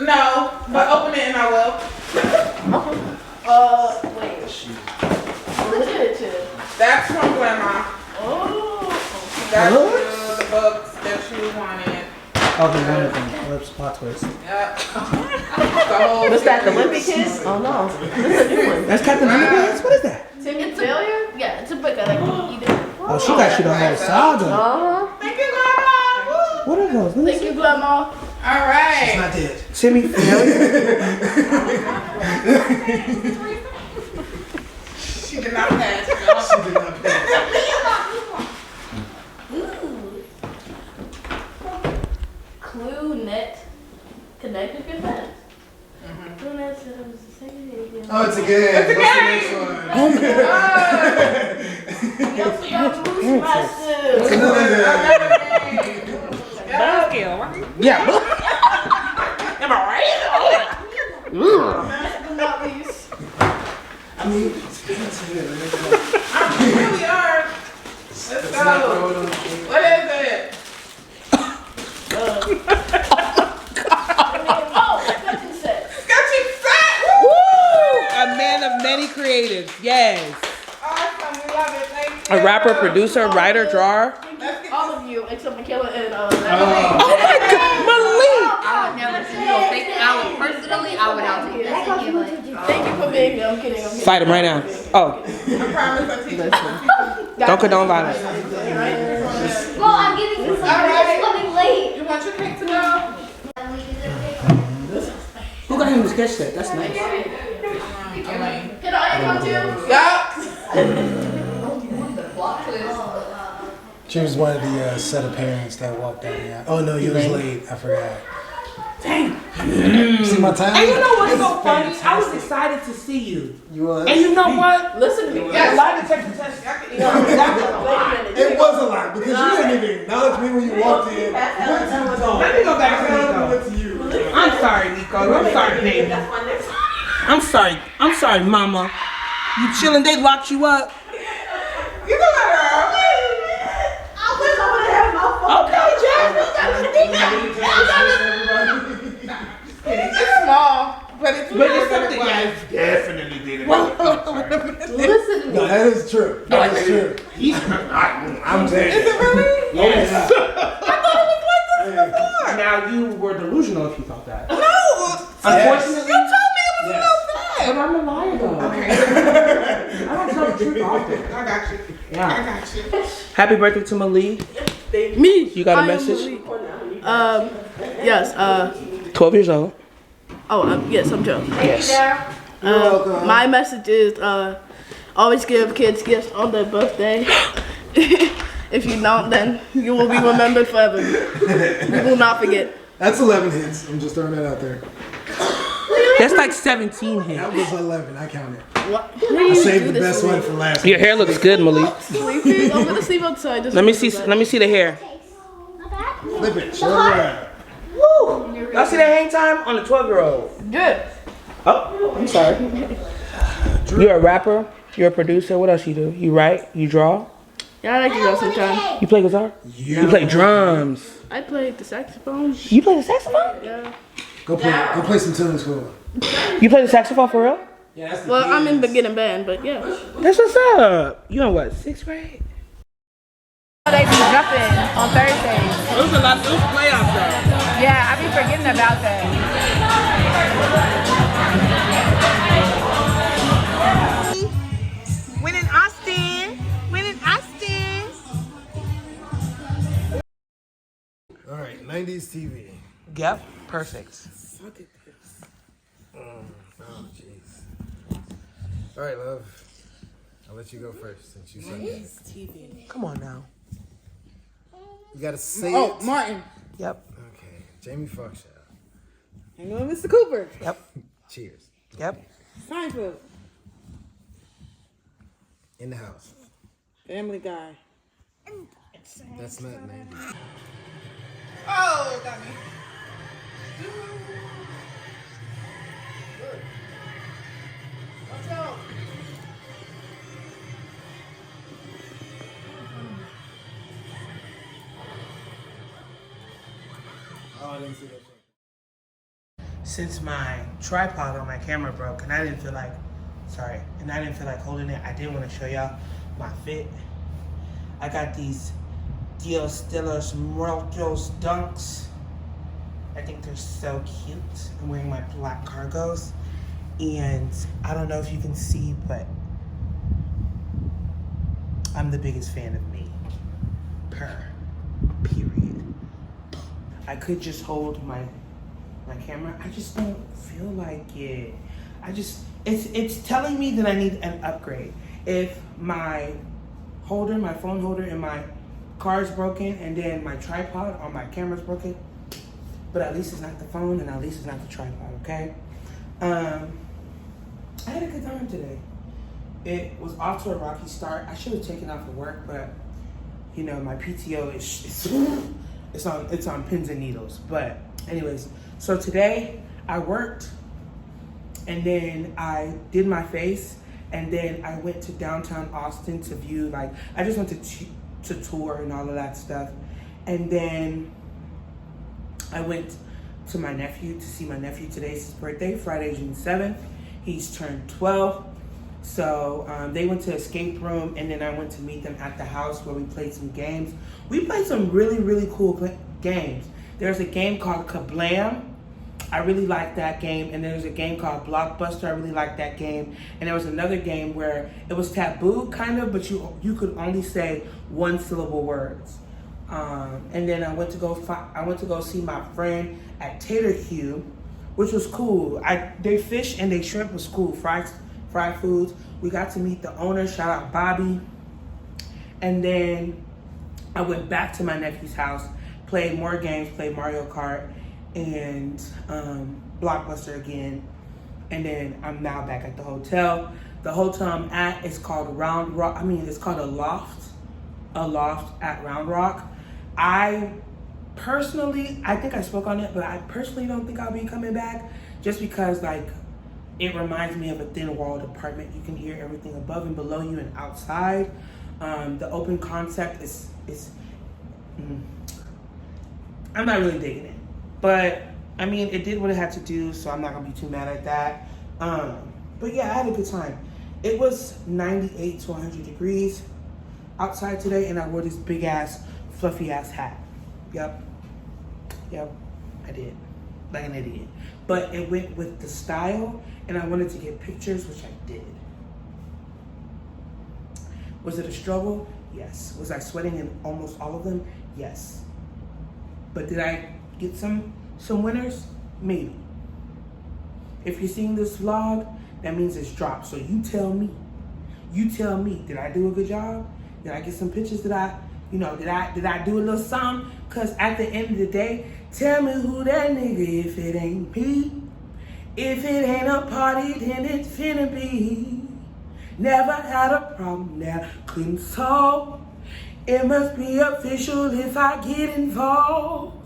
No, but open it and I will. Wait. What is it to? That's from Grandma. Oh. That's the books that you wanted. Okay, one of them. Lips, plot twist. Yep. What's that, the Wimpy Kiss? Oh no. This is a new one. That's Captain Underpants? What is that? It's failure? Yeah, it's a book I like eat it. Oh, she got you the whole saga. Thank you, Grandma. What are those? Thank you, Grandma. All right. She's not dead. Timmy failure? She did not pass. She did not pass. Clue net connected with that. Clue net said it was the same thing. Oh, it's a game. It's a What's the game. next one? You also got Moose Master. It's another game. Yeah. Am I right? Last but not least. I mean, I really are. Let's go. What is it? Sketching set. Sketching set. Woo! A man of many creatives. Yes. Awesome. We love it. Thank you. A rapper, producer, writer, drawer. All of you except Michaela and Oh my God, Malik! I would never see you. I would personally, I would out to that. Thank you for being here. I'm kidding. Fight him right now. Oh, I promise I'll teach you. don't condone violence. Well, I'm giving you some. All right. It's coming late. You want your cake to go? Who got him to sketch that? That's nice. Can I come too? Yup. She was one of the set of parents that walked down the aisle. Oh no, you was late. I forgot. Dang. See my time? And you know what's so funny? I was excited to see you. You was? And you know what? Listen to me. A lie detector test. It was a lie because you didn't even acknowledge me when you walked in. Let me go back to Nico. I'm sorry, Nico. I'm sorry, baby. I'm sorry, Mama. You chilling? They locked you up. You go girl. Okay, Jasmine. It's small, but it's something. yeah, It's definitely did it. Listen to me. No, that is true. That is true. I'm saying. Is it really? Yes. I thought it was like this before. Now you were delusional if you thought that. No. Unfortunately, You told me it was yes. no But fat. I'm a liar though. Okay. I don't tell the truth often. I got you. Yeah. I got you. Happy birthday to Malik. Me. You got a I am message? Malik. Yes. 12 years old. Yes, I'm Joe. Yes. My message is always give kids gifts on their birthday. If you don't, then you will be remembered forever. You will not forget. That's 11 hits. I'm just throwing that out there. That's like 17 hits. That was 11. I counted. What? I saved the best one for last. Your hair looks good, Malik. Sleeping? I'm gonna sleep outside. Just Let me see the hair. Flip it. Show it around. Woo! Y'all see that hang time on the 12-year-old? Good. Oh, I'm sorry. You're a rapper. You're a producer. What else you do? You write. You draw. Yeah, I like to draw sometimes. You play guitar. You play drums. I play the saxophone. You play the saxophone? Yeah. Go play some tunes for me. You play the saxophone for real? Yeah, that's the Well, I'm in beginning band, but yeah. That's what's up. You in what? 6th grade? They be jumping on Thursdays. Those are those playoffs though. Yeah, I be forgetting about that. Winning Austin. Winning Austin. All right, 90s TV. Yep, perfect. Oh, jeez. All right, love. I'll let you go first since you said that. TV. Come on now. You gotta say Oh, it. Martin. Yep. Okay, Jamie Foxx. Hang on, Mr. Cooper. Yep. Cheers. Yep. Seinfeld. In the house. Family Guy. That's not maybe. Oh, got me. Watch out. Oh, I didn't see that shit. Since my tripod on my camera broke and I didn't feel like holding it, I did want to show y'all my fit. I got these Dios de los Muertos dunks. I think they're so cute. I'm wearing my black cargos. And I don't know if you can see, but I'm the biggest fan of me. Period. I could just hold my camera. I just don't feel like it. It's telling me that I need an upgrade. If my phone holder in my car is broken and then my tripod on my camera is broken, but at least it's not the phone and at least it's not the tripod, okay? I had a good time today. It was off to a rocky start. I should have taken off of work, but you know, my PTO it's on pins and needles. But anyways, so today I worked and then I did my face and then I went to downtown Austin to view, like, I just went to tour and all of that stuff. And then I went to my nephew to see my nephew. Today's his birthday, Friday, June 7th. He's turned 12. So they went to escape room and then I went to meet them at the house where we played some games. We played some really, really cool games. There's a game called Kablam. I really like that game. And there's a game called Blockbuster. I really like that game. And there was another game where it was taboo kind of, but you could only say one syllable words. And then I went to go see my friend at Tater Q, which was cool. Their fish and their shrimp was cool. Fried foods. We got to meet the owner. Shout out Bobby. And then I went back to my nephew's house, played more games, played Mario Kart and Blockbuster again. And then I'm now back at the hotel. The hotel I'm at is called Round Rock. It's called a loft at Round Rock. I think I spoke on it, but I personally don't think I'll be coming back just because, like, it reminds me of a thin-walled apartment. You can hear everything above and below you and outside. The open concept is I'm not really digging it. But, it did what it had to do, so I'm not going to be too mad at that. But yeah, I had a good time. It was 98 to 100 degrees outside today, and I wore this big-ass, fluffy-ass hat. Yep, I did. Like an idiot. But it went with the style, and I wanted to get pictures, which I did. Was it a struggle? Yes. Was I sweating in almost all of them? Yes. But did I get some winners? Maybe. If you're seeing this vlog, that means it's dropped. So you tell me. Did I do a good job? Did I get some pictures? Did I do a little something? Cause at the end of the day, tell me who that nigga if it ain't me. If it ain't a party, then it's finna be. Never had a problem, now couldn't solve. It must be official if I get involved.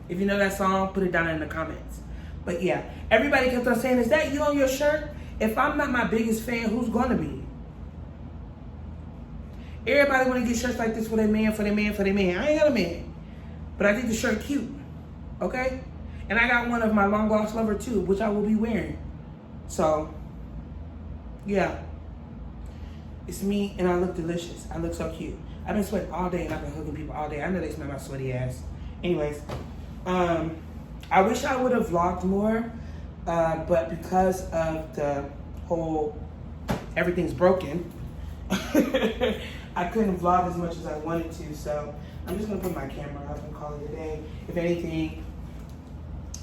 If you know that song, put it down in the comments. But yeah, everybody kept on saying, is that you on your shirt? If I'm not my biggest fan, who's gonna be? Everybody wanna get shirts like this for their man, for their man, for their man. I ain't got a man. But I think the shirt cute, okay? And I got one of my long lost lover too, which I will be wearing. So, yeah. It's me and I look delicious. I look so cute. I've been sweating all day and I've been hugging people all day. I know they smell my sweaty ass. Anyways, I wish I would have vlogged more, but because of the whole, everything's broken, I couldn't vlog as much as I wanted to, so I'm just gonna put my camera up and call it a day. If anything,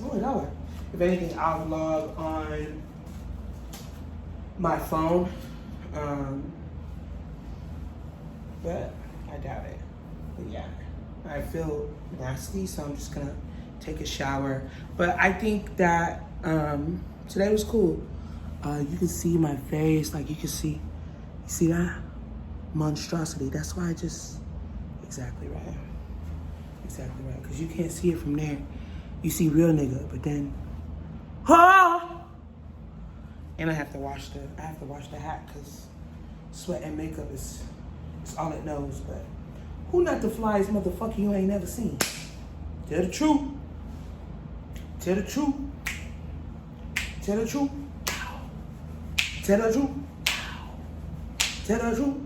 $1. If anything, I'll vlog on my phone, but I doubt it. But yeah, I feel nasty, so I'm just gonna take a shower. But I think that today was cool. You can see my face, like you can see See that? Monstrosity. That's why I just... Exactly right. Exactly right. Because you can't see it from there. You see real nigga, but then... Oh! And I have to wash the hat because sweat and makeup is all it knows. But who not the flyest motherfucker you ain't never seen? Tell the truth. Tell the truth. Tell the truth. Tell the truth. Tell the truth.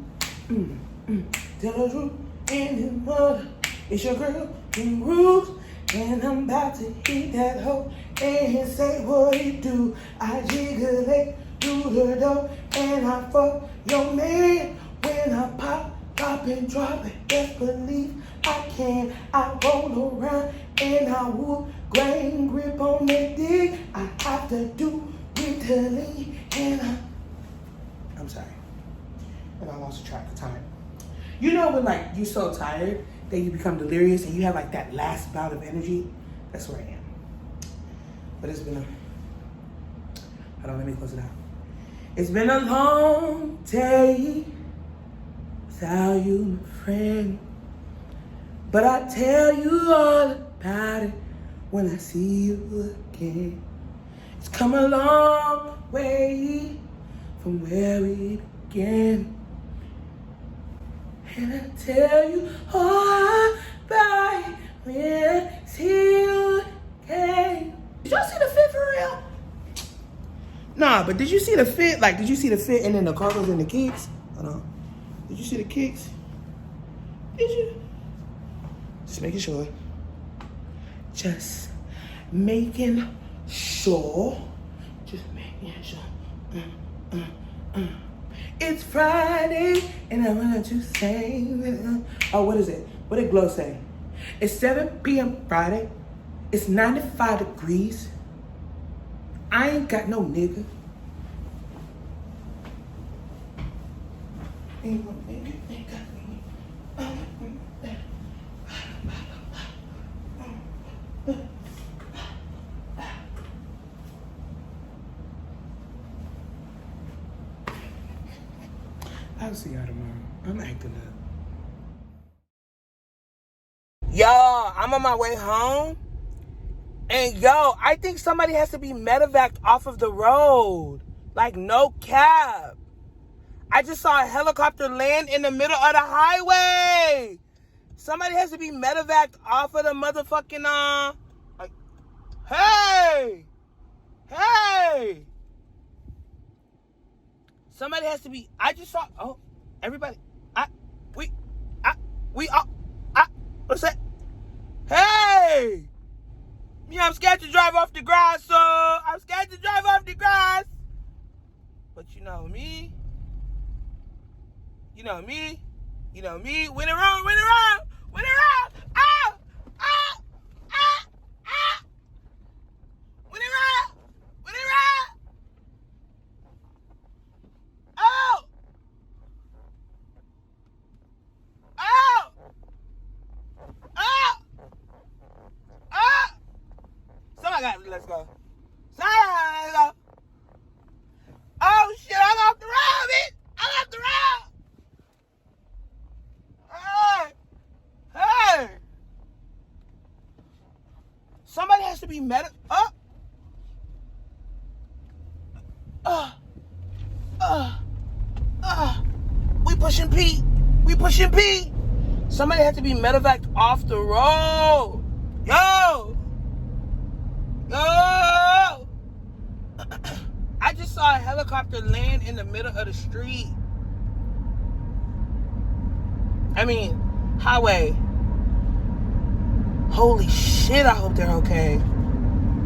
Tell the truth. And your mother, it's your girl in Rouge. And I'm about to hit that hoe and say what it do. I jiggle through the door and I fuck your man. When I pop and drop it, best believe I can. I roll around and I whoop, grain grip on the dick. I have to do with the lean and I'm sorry. And I lost track of time. You know when like you're so tired that you become delirious and you have like that last bout of energy? That's where I am. But it's been hold on, let me close it out. It's been a long day without you, my friend. But I tell you all about it when I see you again. It's come a long way from where we began. And I tell you all about it when I see you again. Did y'all see the fit for real? Nah, but did you see the fit? Like, did you see the fit and then the cargos and the kicks? Hold on. Did you see the kicks? Did you? Just making sure. Just making sure. Just making sure. It's Friday and I want to say, oh, what is it? What did Glow say? It's 7 p.m. Friday. It's 95 degrees. I ain't got no nigga. Ain't no nigga, ain't got me. I'll see y'all tomorrow. I'm acting up. Yo, I'm on my way home. And yo, I think somebody has to be medevaced off of the road. Like, no cap. I just saw a helicopter land in the middle of the highway. Somebody has to be medevaced off of the motherfucking, like, hey! Hey! Somebody has to be, I just saw, oh, everybody, what's that? Hey! Yeah, I'm scared to drive off the grass, so I'm scared to drive off the grass. But you know me. You know me. You know me. Win around, win around, win around. Ah! Ah! Ah! Ah! Win around, win around. Oh! Oh! Oh! Oh! Somebody got it. Let's go. Let's go. Oh shit, I'm off the road, bitch. I'm off the road. Hey. Hey. Somebody has to be meta. We pushing Pete. We pushing Pete. Somebody has to be medevaced off the road. Yo. Yo. I just saw a helicopter land in the middle of the street. I mean, highway. Holy shit, I hope they're okay.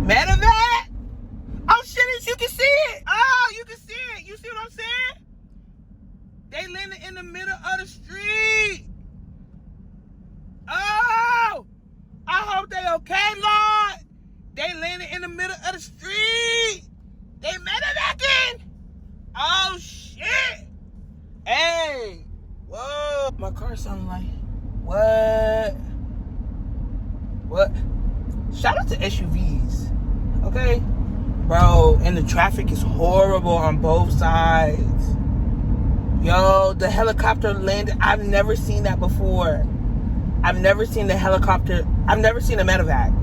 Medevac? Oh shit, you can see it. Oh, you can see it. You see what I'm saying? They landed in the middle of the street. Oh, I hope they okay, Lord. They landed in the middle of the street. They medevacing. Oh shit. Hey. Whoa. My car sounded like, what? What? Shout out to SUVs. Okay? Bro, and the traffic is horrible on both sides. Yo, the helicopter landed. I've never seen that before. I've never seen the helicopter. I've never seen a medevac.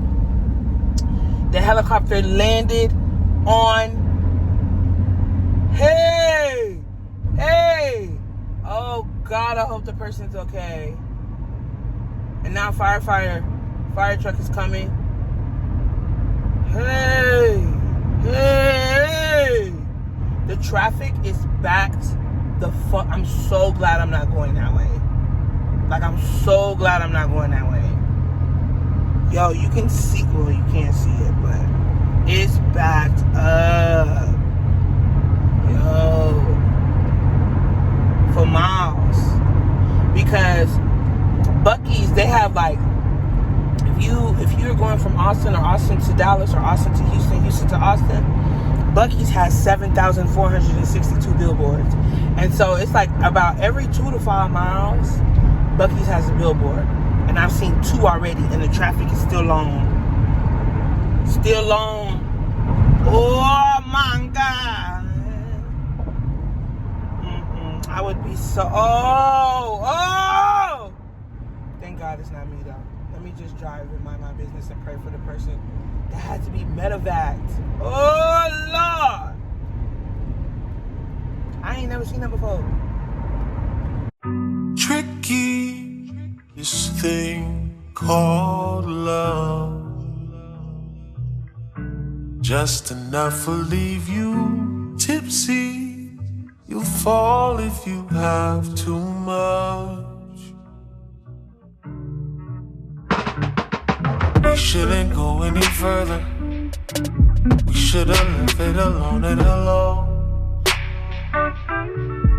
The helicopter landed on. Hey! Oh God, I hope the person's okay. And now fire truck is coming. Hey! The traffic is backed the fuck. I'm so glad I'm not going that way. Like, I'm so glad I'm not going that way. Yo, you can see, well, you can't see it, but it's backed up. Yo. For miles. Because Buc-ee's, they have like, if you're going from Austin or Austin to Dallas or Austin to Houston, Houston to Austin, Buc-ee's has 7,462 billboards. And so it's like about every 2 to 5 miles, Buc-ee's has a billboard. And I've seen 2 already, and the traffic is still long. Still long. Oh my God. I would be so, oh! Thank God it's not me though. Let me just drive and mind my business and pray for the person that had to be medevaced. Oh Lord! I ain't never seen that before. Tricky, this thing called love. Just enough to leave you tipsy. You'll fall if you have too much. We shouldn't go any further. We should've left it alone and hello.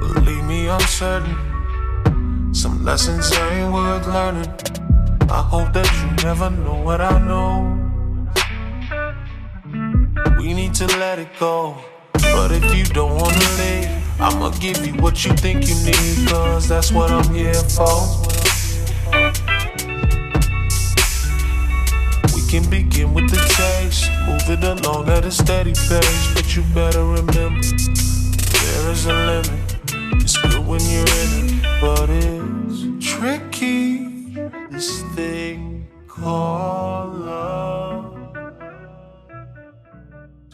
Believe me, I'm certain some lessons ain't worth learning. I hope that you never know what I know. We need to let it go. But if you don't wanna leave, I'ma give you what you think you need, cause that's what I'm here for. We can begin with the taste, move it along at a steady pace. But you better remember, there is a limit. It's good when you're in it, but it's tricky, this thing called love.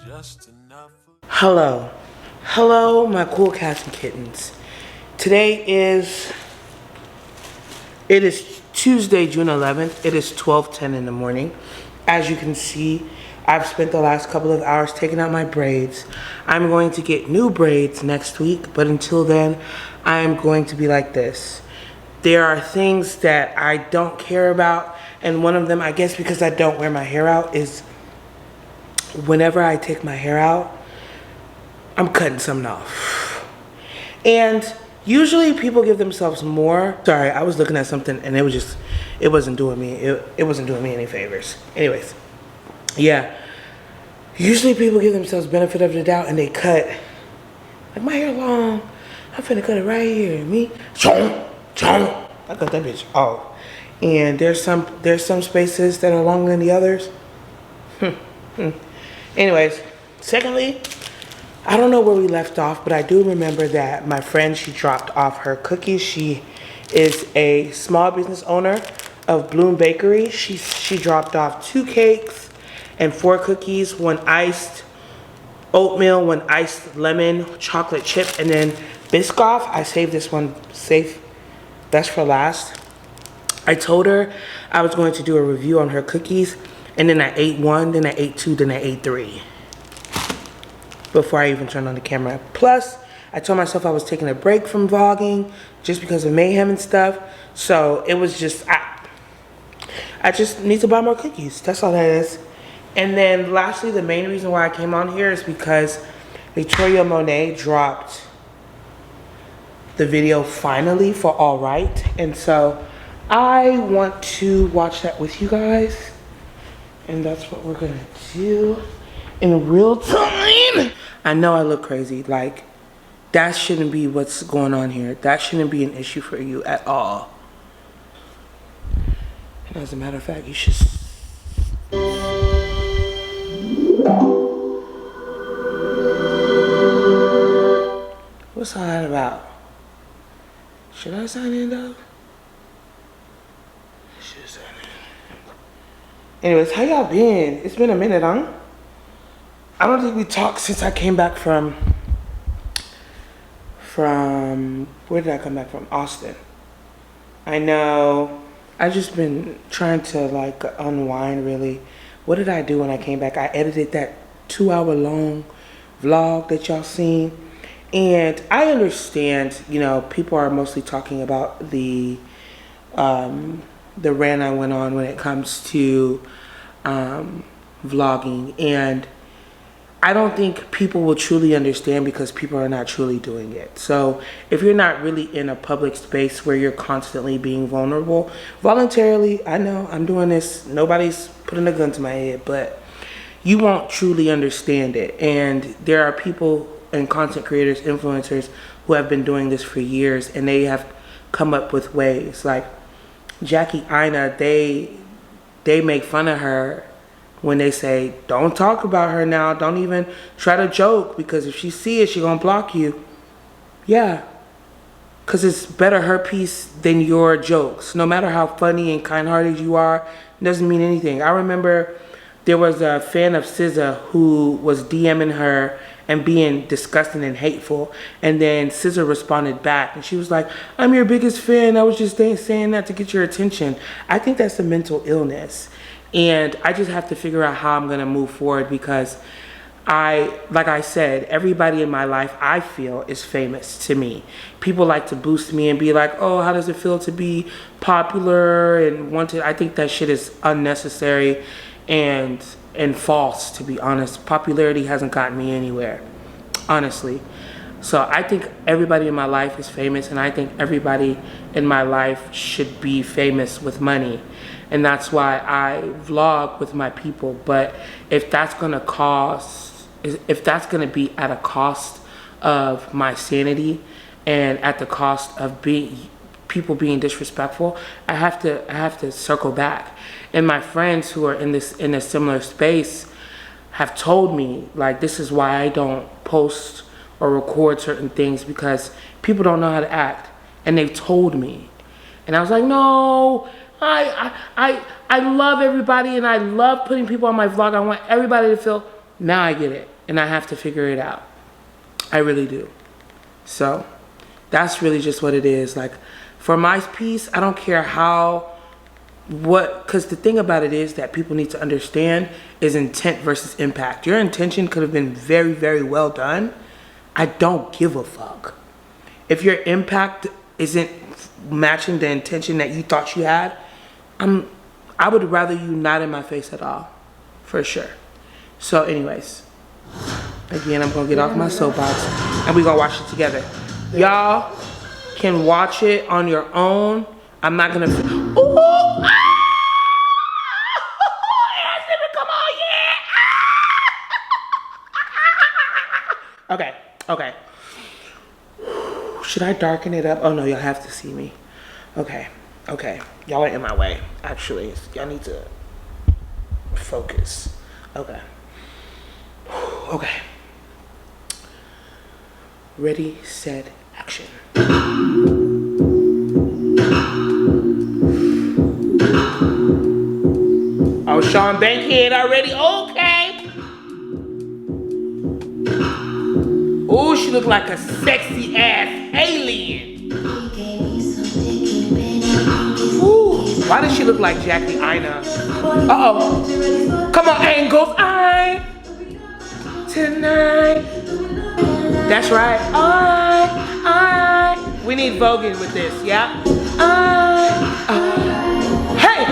Just enough. Hello, my cool cats and kittens. It is Tuesday, June 11th. It is 12:10 in the morning. As you can see, I've spent the last couple of hours taking out my braids. I'm going to get new braids next week, but until then, I'm going to be like this. There are things that I don't care about, and one of them, I guess because I don't wear my hair out, is whenever I take my hair out, I'm cutting something off. And usually people give themselves more. Sorry, I was looking at something and it wasn't doing me any favors. Anyways, yeah. Usually people give themselves benefit of the doubt and they cut. Like, my hair long, I'm finna cut it right here. Me, I cut that bitch off. And there's some spaces that are longer than the others. Anyways, secondly, I don't know where we left off, but I do remember that my friend, she dropped off her cookies. She is a small business owner of Bloom Bakery. She dropped off 2 cakes and 4 cookies, 1 iced oatmeal, 1 iced lemon chocolate chip, and then Biscoff. I saved this one safe. That's for last. I told her I was going to do a review on her cookies, and then I ate 1, then I ate 2, then I ate 3. Before I even turned on the camera. Plus, I told myself I was taking a break from vlogging just because of mayhem and stuff. So it was just, I just need to buy more cookies. That's all that is. And then lastly, the main reason why I came on here is because Victoria Monet dropped the video finally for All Right. And so I want to watch that with you guys. And that's what we're gonna do in real time. I know I look crazy. Like, that shouldn't be what's going on here. That shouldn't be an issue for you at all. And as a matter of fact, you should. What's all that about? Should I sign in though? Should sign in. Anyways, how y'all been? It's been a minute, huh? I don't think we talked since I came back from where did I come back from? Austin. I know. I just been trying to like unwind really. What did I do when I came back? I edited that 2-hour long vlog that y'all seen. And I understand, you know, people are mostly talking about the rant I went on when it comes to vlogging, and I don't think people will truly understand because people are not truly doing it. So if you're not really in a public space where you're constantly being vulnerable, voluntarily, I know I'm doing this, nobody's putting a gun to my head, but you won't truly understand it. And there are people and content creators, influencers who have been doing this for years, and they have come up with ways. Like Jackie Aina, they make fun of her when they say, don't talk about her now, don't even try to joke, because if she see it, she gonna block you. Yeah, because it's better her piece than your jokes. No matter how funny and kind-hearted you are, it doesn't mean anything. I remember there was a fan of SZA who was DMing her and being disgusting and hateful, and then SZA responded back and she was like, I'm your biggest fan, I was just saying that to get your attention. I think that's a mental illness, and I just have to figure out how I'm gonna move forward, because like I said, everybody in my life I feel is famous to me. People like to boost me and be like, oh, how does it feel to be popular and wanted? I think that shit is unnecessary and false, to be honest. Popularity hasn't gotten me anywhere, honestly. So I think everybody in my life is famous, and I think everybody in my life should be famous with money. And that's why I vlog with my people. But if that's gonna be at a cost of my sanity and at the cost of people being disrespectful, I have to circle back. And my friends who are in a similar space have told me, like, this is why I don't post or record certain things, because people don't know how to act, and they've told me. And I was like, no, I love everybody, and I love putting people on my vlog. I want everybody to feel. Now I get it, and I have to figure it out. I really do. So that's really just what it is. Like, for my piece, I don't care because the thing about it is that people need to understand is intent versus impact. Your intention could have been very, very well done. I don't give a fuck. If your impact isn't matching the intention that you thought you had, I would rather you not in my face at all, for sure. So anyways, again, I'm gonna get off my soapbox and we're gonna watch it together. Y'all can watch it on your own. I'm not gonna. Ooh! Ah! Come on, yeah! Okay. Should I darken it up? Oh no, y'all have to see me. Okay. Y'all are in my way. Actually, y'all need to focus. Okay. Ready, set, action. Oh, Sean Bankhead already? Okay. Oh, she look like a sexy ass alien. Ooh, why does she look like Jackie Aina? Uh-oh. Come on, angles. Tonight. That's right. We need voguing with this, yeah? Hey!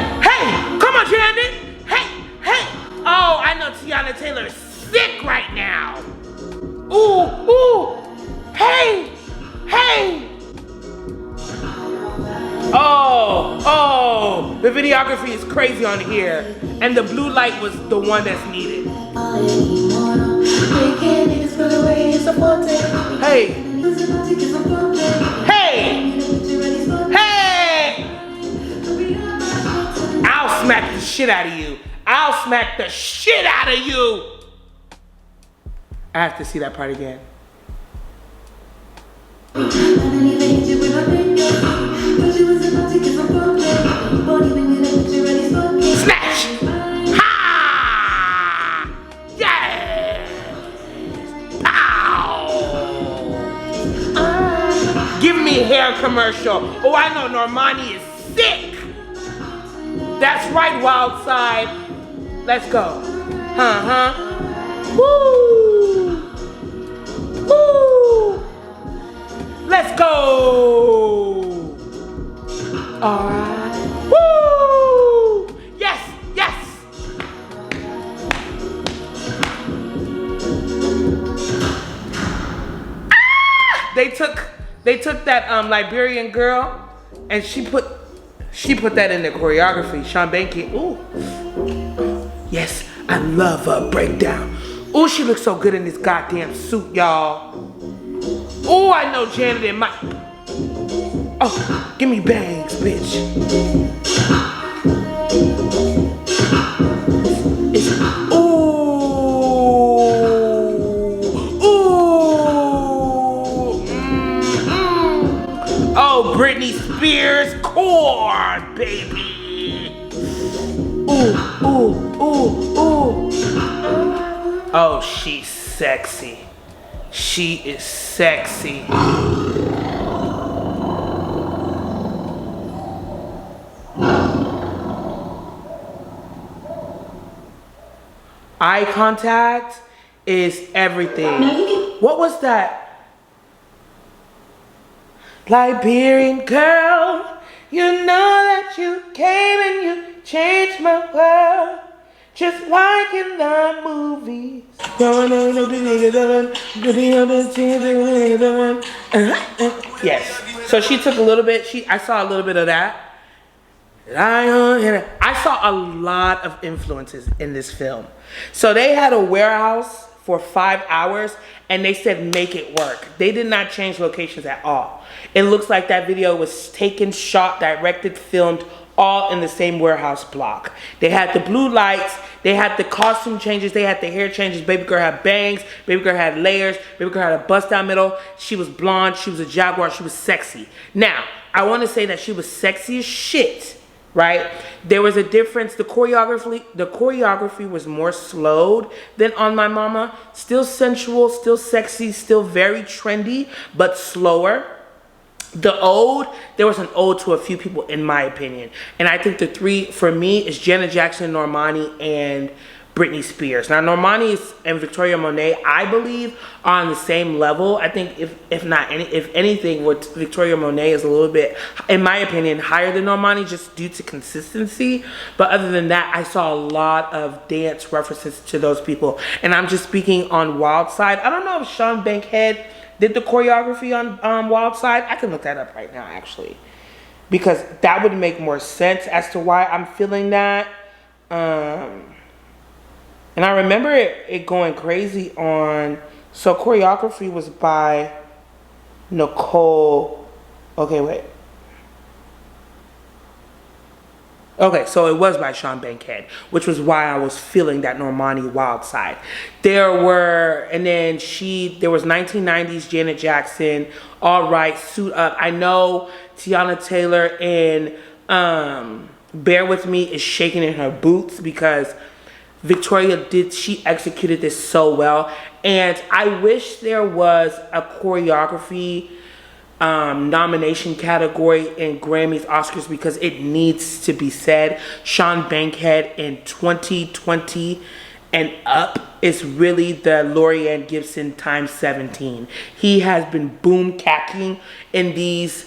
Come on, Brandon! Hey! Oh, I know Tiana Taylor is sick right now. Ooh! Hey! Oh! The videography is crazy on here, and the blue light was the one that's needed. Hey! I'll smack the shit out of you. I have to see that part again. show. Oh, I know Normani is sick. That's right, Wild Side. Let's go. Woo. Woo. Let's go. All right. Woo. Yes, yes. They took that Liberian girl and she put that in the choreography. Sean Bankhead. Ooh. Yes, I love a breakdown. Ooh, she looks so good in this goddamn suit, y'all. Ooh, I know Janet and Mike. Oh, give me bangs, bitch. Oh, Britney Spears core, baby. Ooh, ooh, ooh, ooh. Oh, she's sexy. She is sexy. Eye contact is everything. What was that? Liberian girl, you know that you came and you changed my world, just like in the movies. Yes. So she took a little bit. I saw a little bit of that. I saw a lot of influences in this film. So they had a warehouse for 5 hours and they said make it work. They did not change locations at all. It looks like that video was taken, shot, directed, filmed all in the same warehouse block. They had the blue lights, they had the costume changes, they had the hair changes. Baby girl had bangs, baby girl had layers, baby girl had a bust down middle. She was blonde, she was a jaguar, she was sexy. Now, I want to say that she was sexy as shit. Right? There was a difference. The choreography was more slowed than On My Mama. Still sensual, still sexy, still very trendy, but slower. The ode, there was an ode to a few people in my opinion. And I think the three, for me, is Janet Jackson, Normani, and Britney Spears. Now, Normani and Victoria Monet, I believe, are on the same level. I think if anything, what Victoria Monet is a little bit, in my opinion, higher than Normani just due to consistency. But other than that, I saw a lot of dance references to those people. And I'm just speaking on Wild Side. I don't know if Sean Bankhead did the choreography on Wild Side. I can look that up right now, actually. Because that would make more sense as to why I'm feeling that. And I remember it going crazy on, so choreography was by Nicole, okay, wait. Okay, so it was by Sean Bankhead, which was why I was feeling that Normani Wild Side. There was 1990s Janet Jackson, All Right, Suit Up. I know Tiana Taylor in Bear With Me is shaking in her boots because Victoria she executed this so well. And I wish there was a choreography nomination category in Grammys, Oscars, because it needs to be said. Sean Bankhead in 2020 and up is really the Lorianne Gibson times 17. He has been boom cacking in these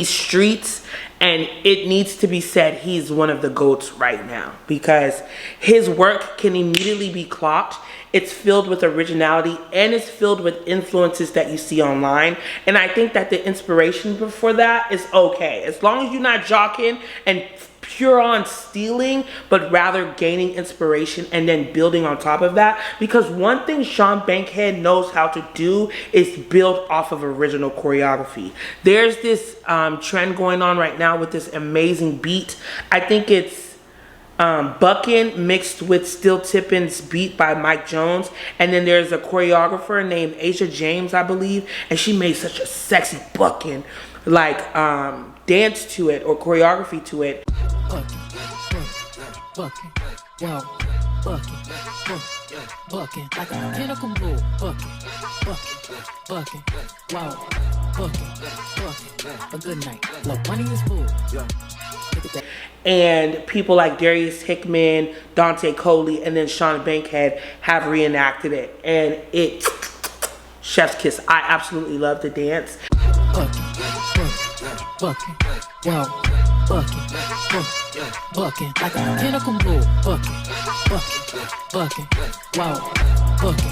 streets, and it needs to be said he's one of the GOATs right now because his work can immediately be clocked. It's filled with originality and it's filled with influences that you see online. And I think that the inspiration for that is okay. As long as you're not jocking and pure on stealing, but rather gaining inspiration and then building on top of that. Because one thing Sean Bankhead knows how to do is build off of original choreography. There's this trend going on right now with this amazing beat. I think it's Buckin mixed with Still Tippin's beat by Mike Jones. And then there's a choreographer named Asia James, I believe. And she made such a sexy Buckin like dance to it or choreography to it. bucking like a mechanical bull. Bucking, wow, bucking. A good night. Look, money is bull. And people like Darius Hickman, Dante Coley, and then Sean Bankhead have reenacted it. And it, chef's kiss. I absolutely love the dance. Bucking, wow, bucking like a mechanical bull. Bucking, wow, bucking.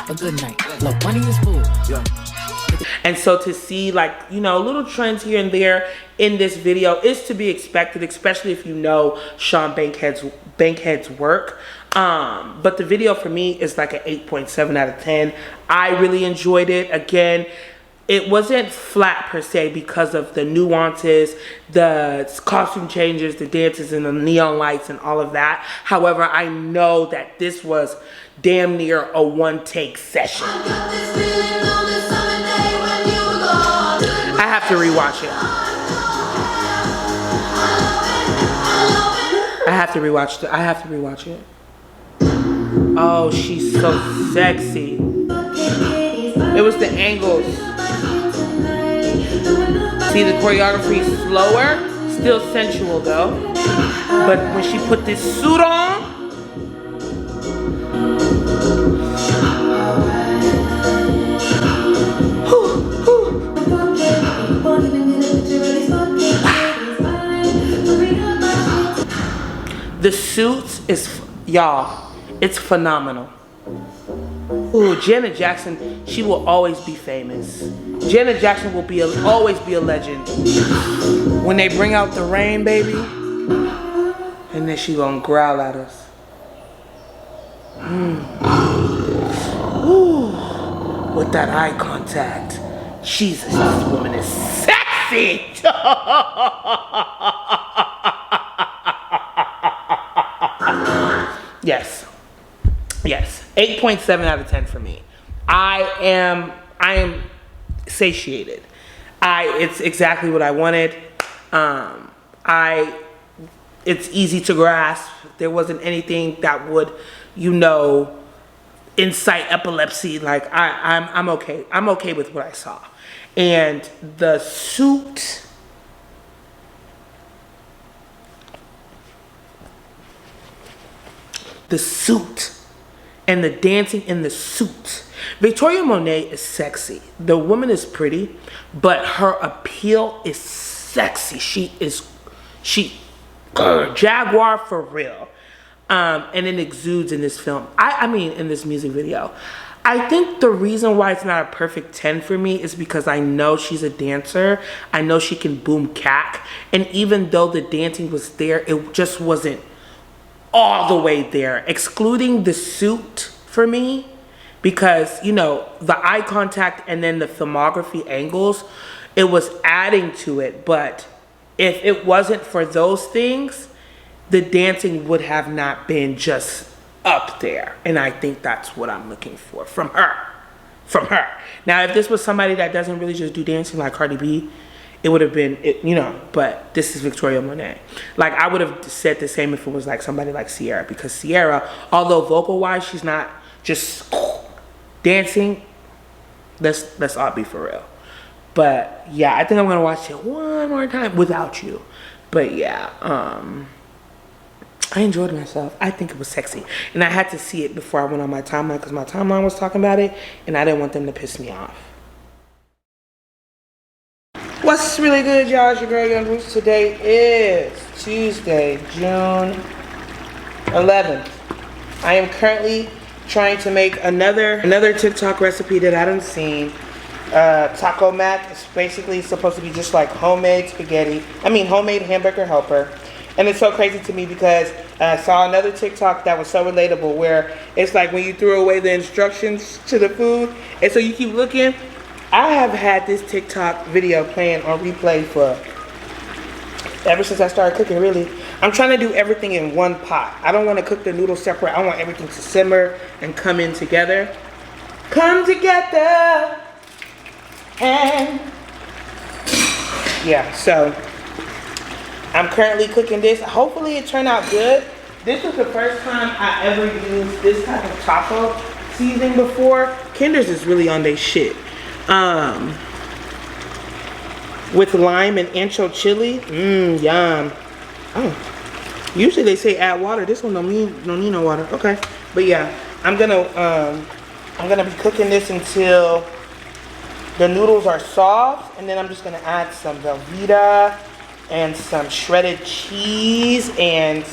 A good night. Look, money is bull. And so to see, like, you know, little trends here and there in this video is to be expected, especially if you know Sean Bankhead's work. But the video for me is like an 8.7 out of 10. I really enjoyed it. Again, it wasn't flat per se because of the nuances, the costume changes, the dances, and the neon lights and all of that. However, I know that this was damn near a one-take session. I have to rewatch it. I have to rewatch it. Oh, she's so sexy. It was the angles. See, the choreography is slower, still sensual though. But when she put this suit on, the suits is, y'all, it's phenomenal. Ooh, Janet Jackson, she will always be famous. Janet Jackson will always be a legend. When they bring out the rain, baby, and then she gonna growl at us. Ooh, with that eye contact. Jesus, this woman is sexy. Yes. 8.7 out of 10 for me. I am satiated. It's exactly what I wanted. It's easy to grasp. There wasn't anything that would, you know, incite epilepsy. Like I'm okay. I'm okay with what I saw. And the suit, and the dancing in the suit. Victoria Monet is sexy. The woman is pretty, but her appeal is sexy. She Jaguar for real. And it exudes in this film. I mean, in this music video. I think the reason why it's not a perfect 10 for me is because I know she's a dancer. I know she can boom cack. And even though the dancing was there, it just wasn't all the way there, excluding the suit for me, because, you know, the eye contact and then the filmography angles, it was adding to it. But if it wasn't for those things, the dancing would have not been just up there. And I think that's what I'm looking for from her. Now, if this was somebody that doesn't really just do dancing like Cardi B, it would have been, you know, but this is Victoria Monet. Like, I would have said the same if it was like somebody like Ciara, because Ciara, although vocal-wise, she's not just dancing. Let's all be for real. But yeah, I think I'm gonna watch it one more time without you. But yeah, I enjoyed myself. I think it was sexy, and I had to see it before I went on my timeline because my timeline was talking about it, and I didn't want them to piss me off. What's really good, y'all? It's your girl Young Roots. Today is Tuesday, June 11th. I am currently trying to make another TikTok recipe that I done seen. Taco mac is basically supposed to be just like homemade spaghetti. I mean, homemade hamburger helper. And it's so crazy to me because I saw another TikTok that was so relatable where it's like when you threw away the instructions to the food, and so you keep looking. I have had this TikTok video playing on replay for ever since I started cooking, really. I'm trying to do everything in one pot. I don't want to cook the noodles separate. I want everything to simmer and come in together. Come together. And yeah, so I'm currently cooking this. Hopefully it turned out good. This was the first time I ever used this type of taco seasoning before. Kinder's is really on their shit. With lime and ancho chili. Yum. Oh. Usually they say add water. This one don't need no water. Okay. But yeah, I'm gonna be cooking this until the noodles are soft, and then I'm just gonna add some Velveeta and some shredded cheese, and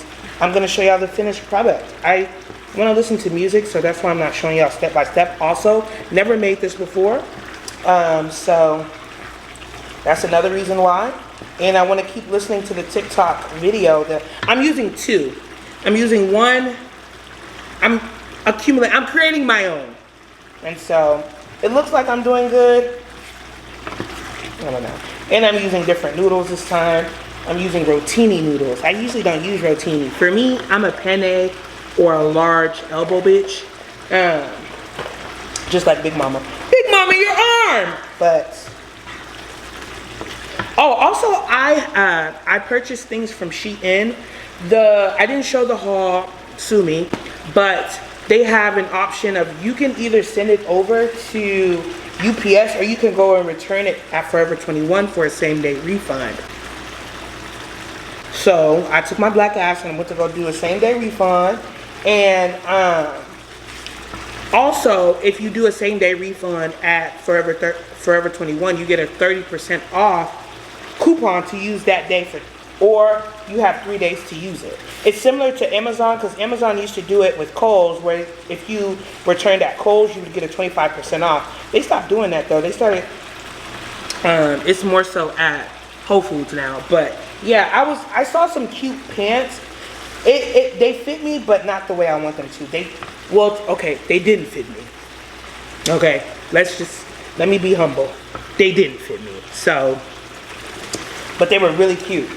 I'm gonna show y'all the finished product. I wanna listen to music, so that's why I'm not showing y'all step by step. Also, never made this before, so that's another reason why. And I wanna keep listening to the TikTok video. I'm using two. I'm using one, I'm creating my own. And so, it looks like I'm doing good. I don't know. And I'm using different noodles this time. I'm using rotini noodles. I usually don't use rotini. For me, I'm a penne or a large elbow bitch. Just like Big Mama. Big Mama, your arm! But, oh, also I purchased things from Shein. I didn't show the haul, sue me, but they have an option of you can either send it over to UPS or you can go and return it at Forever 21 for a same-day refund. So I took my black ass and went to go do a same-day refund. And also, if you do a same-day refund at Forever 21, you get a 30% off coupon to use that day or you have 3 days to use it. It's similar to Amazon, because Amazon used to do it with Kohl's, where if you returned at Kohl's, you would get a 25% off. They stopped doing that though. They started, it's more so at Whole Foods now. But yeah, I saw some cute pants. They fit me, but not the way I want them to. They didn't fit me. Okay, let me be humble. They didn't fit me. So, but they were really cute.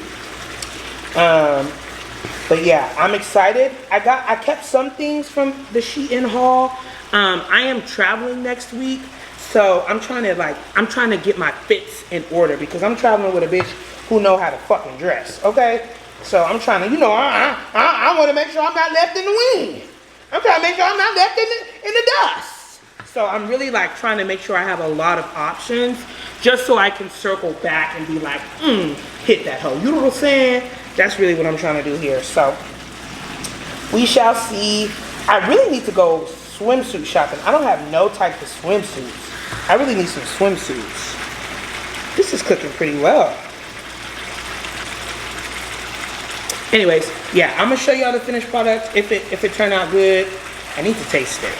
But yeah, I'm excited. I kept some things from the Shein haul. I am traveling next week, so I'm trying to get my fits in order, because I'm traveling with a bitch who know how to fucking dress, okay? So I'm trying to, I want to make sure I'm not left in the wind. I'm trying to make sure I'm not left in the dust. So I'm really trying to make sure I have a lot of options, just so I can circle back and be like, hit that hoe. You know what I'm saying? That's really what I'm trying to do here. So we shall see. I really need to go swimsuit shopping. I don't have no type of swimsuits. I really need some swimsuits. This is cooking pretty well. Anyways, yeah, I'm gonna show y'all the finished product. If it turned out good, I need to taste it.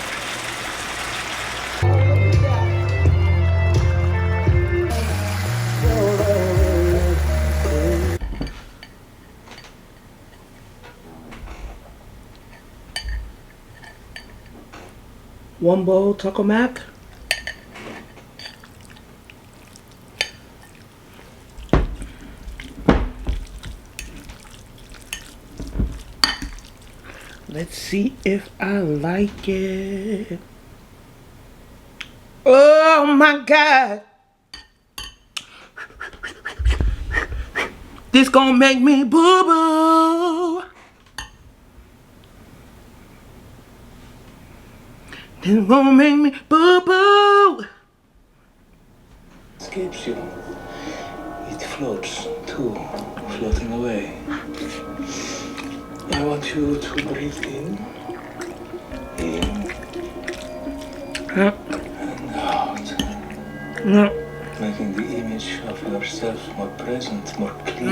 One bowl taco mac. Let's see if I like it. Oh my God. This gonna make me boo-boo. This gonna make me boo-boo. Escapes you. It floats too, floating away. I want you to breathe in, and out. Making the image of yourself more present, more clear.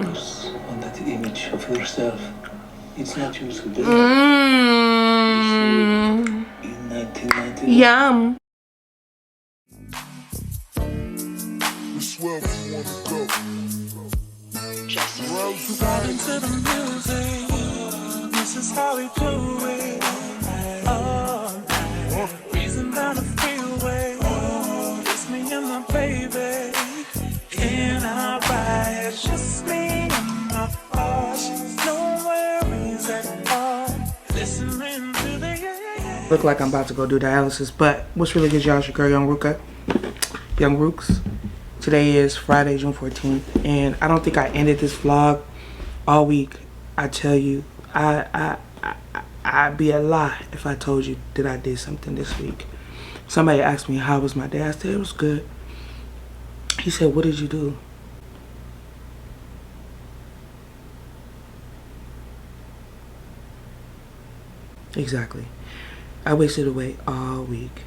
Focus on that image of yourself. It's not you today. In 1990. Yum. Just got into the music. This is how we do it. All night. Reason down the freeway. It's me and my baby. In our ride. Just me and my boss. No worries at all. Listening to the Look like I'm about to go do dialysis, but what's really good, y'all? It's your girl, Young Rooks. Today is Friday, June 14th, and I don't think I ended this vlog all week. I tell you, I'd be a lie if I told you that I did something this week. Somebody asked me how was my day. I said it was good. He said, what did you do? Exactly. I wasted away all week.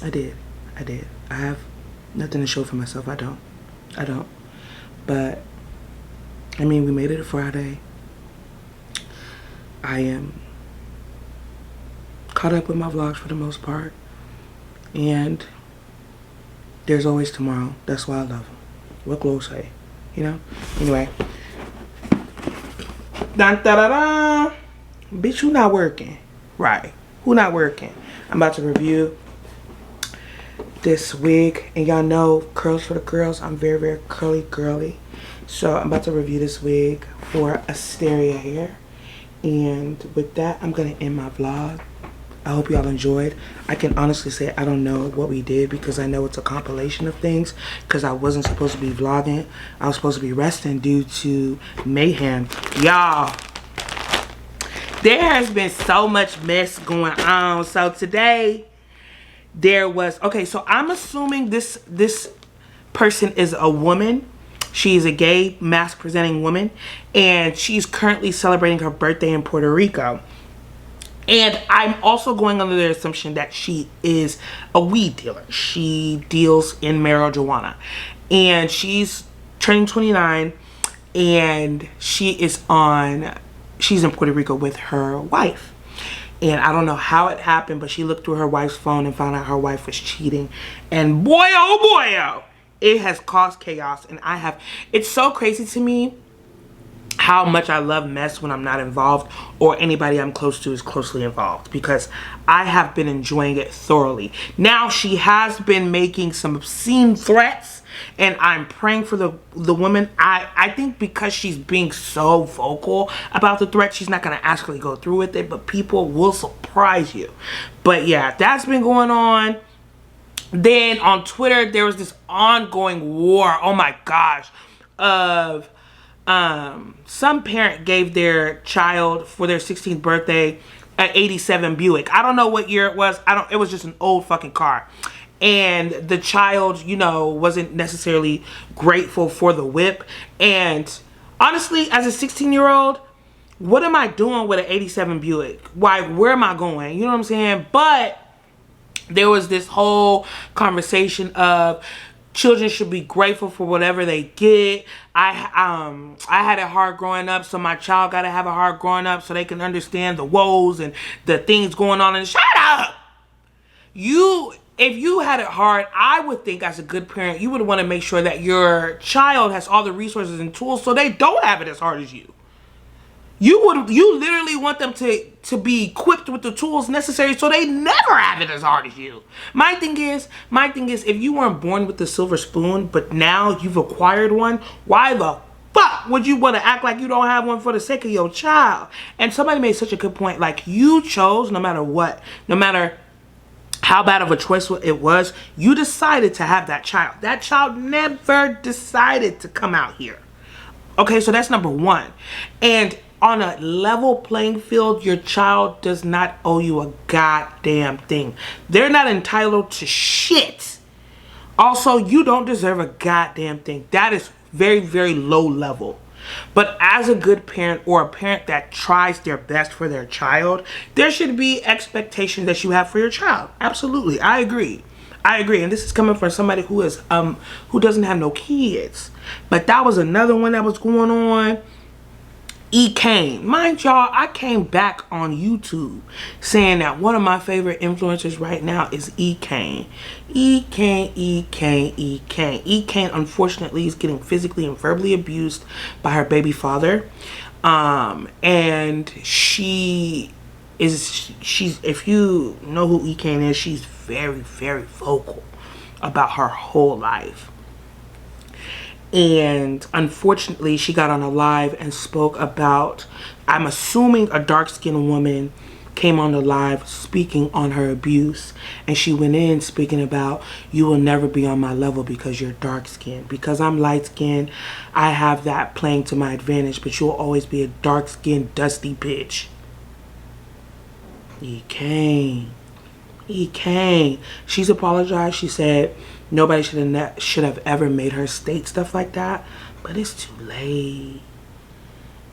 I did. I have nothing to show for myself. I don't. But, I mean, we made it a Friday. I am caught up with my vlogs for the most part. And there's always tomorrow. That's why I love them. What Glow say? You know? Anyway. Dun, da, da, da. Bitch, who not working? Right. Who not working? I'm about to review this wig. And y'all know, curls for the girls. I'm very, very curly girly. So I'm about to review this wig for Asteria hair. And with that, I'm going to end my vlog. I hope y'all enjoyed. I can honestly say I don't know what we did because I know it's a compilation of things because I wasn't supposed to be vlogging. I was supposed to be resting due to mayhem. Y'all, there has been so much mess going on. So today there was, okay, so I'm assuming this person is a woman. She's a gay mask presenting woman and she's currently celebrating her birthday in Puerto Rico. And I'm also going under the assumption that she is a weed dealer. She deals in marijuana. And she's turning 29. And she's in Puerto Rico with her wife. And I don't know how it happened, but she looked through her wife's phone and found out her wife was cheating. And boy, oh, it has caused chaos. And it's so crazy to me how much I love mess when I'm not involved or anybody I'm close to is closely involved because I have been enjoying it thoroughly. Now she has been making some obscene threats and I'm praying for the woman. I think because she's being so vocal about the threat, she's not going to actually go through with it, but people will surprise you. But yeah, that's been going on. Then on Twitter, there was this ongoing war, oh my gosh, of some parent gave their child for their 16th birthday an 87 Buick. I don't know what year it was. It was just an old fucking car. And the child, you know, wasn't necessarily grateful for the whip. And honestly, as a 16-year-old, what am I doing with an 87 Buick? Why, where am I going? You know what I'm saying? But there was this whole conversation of children should be grateful for whatever they get. I had it hard growing up, so my child got to have a hard growing up so they can understand the woes and the things going on. And shut up! If you had it hard, I would think as a good parent, you would want to make sure that your child has all the resources and tools so they don't have it as hard as you. You literally want them to be equipped with the tools necessary so they never have it as hard as you. My thing is, if you weren't born with the silver spoon, but now you've acquired one, why the fuck would you want to act like you don't have one for the sake of your child? And somebody made such a good point, like you chose, no matter what, no matter how bad of a choice it was, you decided to have that child. That child never decided to come out here. Okay, so that's number one. And on a level playing field, your child does not owe you a goddamn thing. They're not entitled to shit. Also, you don't deserve a goddamn thing. That is very, very low level. But as a good parent or a parent that tries their best for their child, there should be expectations that you have for your child. Absolutely, I agree. And this is coming from somebody who is who doesn't have no kids. But that was another one that was going on. E-Kane. Mind y'all, I came back on YouTube saying that one of my favorite influencers right now is E-Kane. E-Kane unfortunately is getting physically and verbally abused by her baby father. And she's if you know who E-Kane is, she's very, very vocal about her whole life. And unfortunately, she got on a live and spoke about, I'm assuming, a dark-skinned woman came on the live speaking on her abuse, and she went in speaking about, you will never be on my level because you're dark skinned. Because I'm light skinned, I have that playing to my advantage, but you'll always be a dark skinned dusty bitch. He came. She's apologized. She said nobody should have ever made her state stuff like that, but it's too late.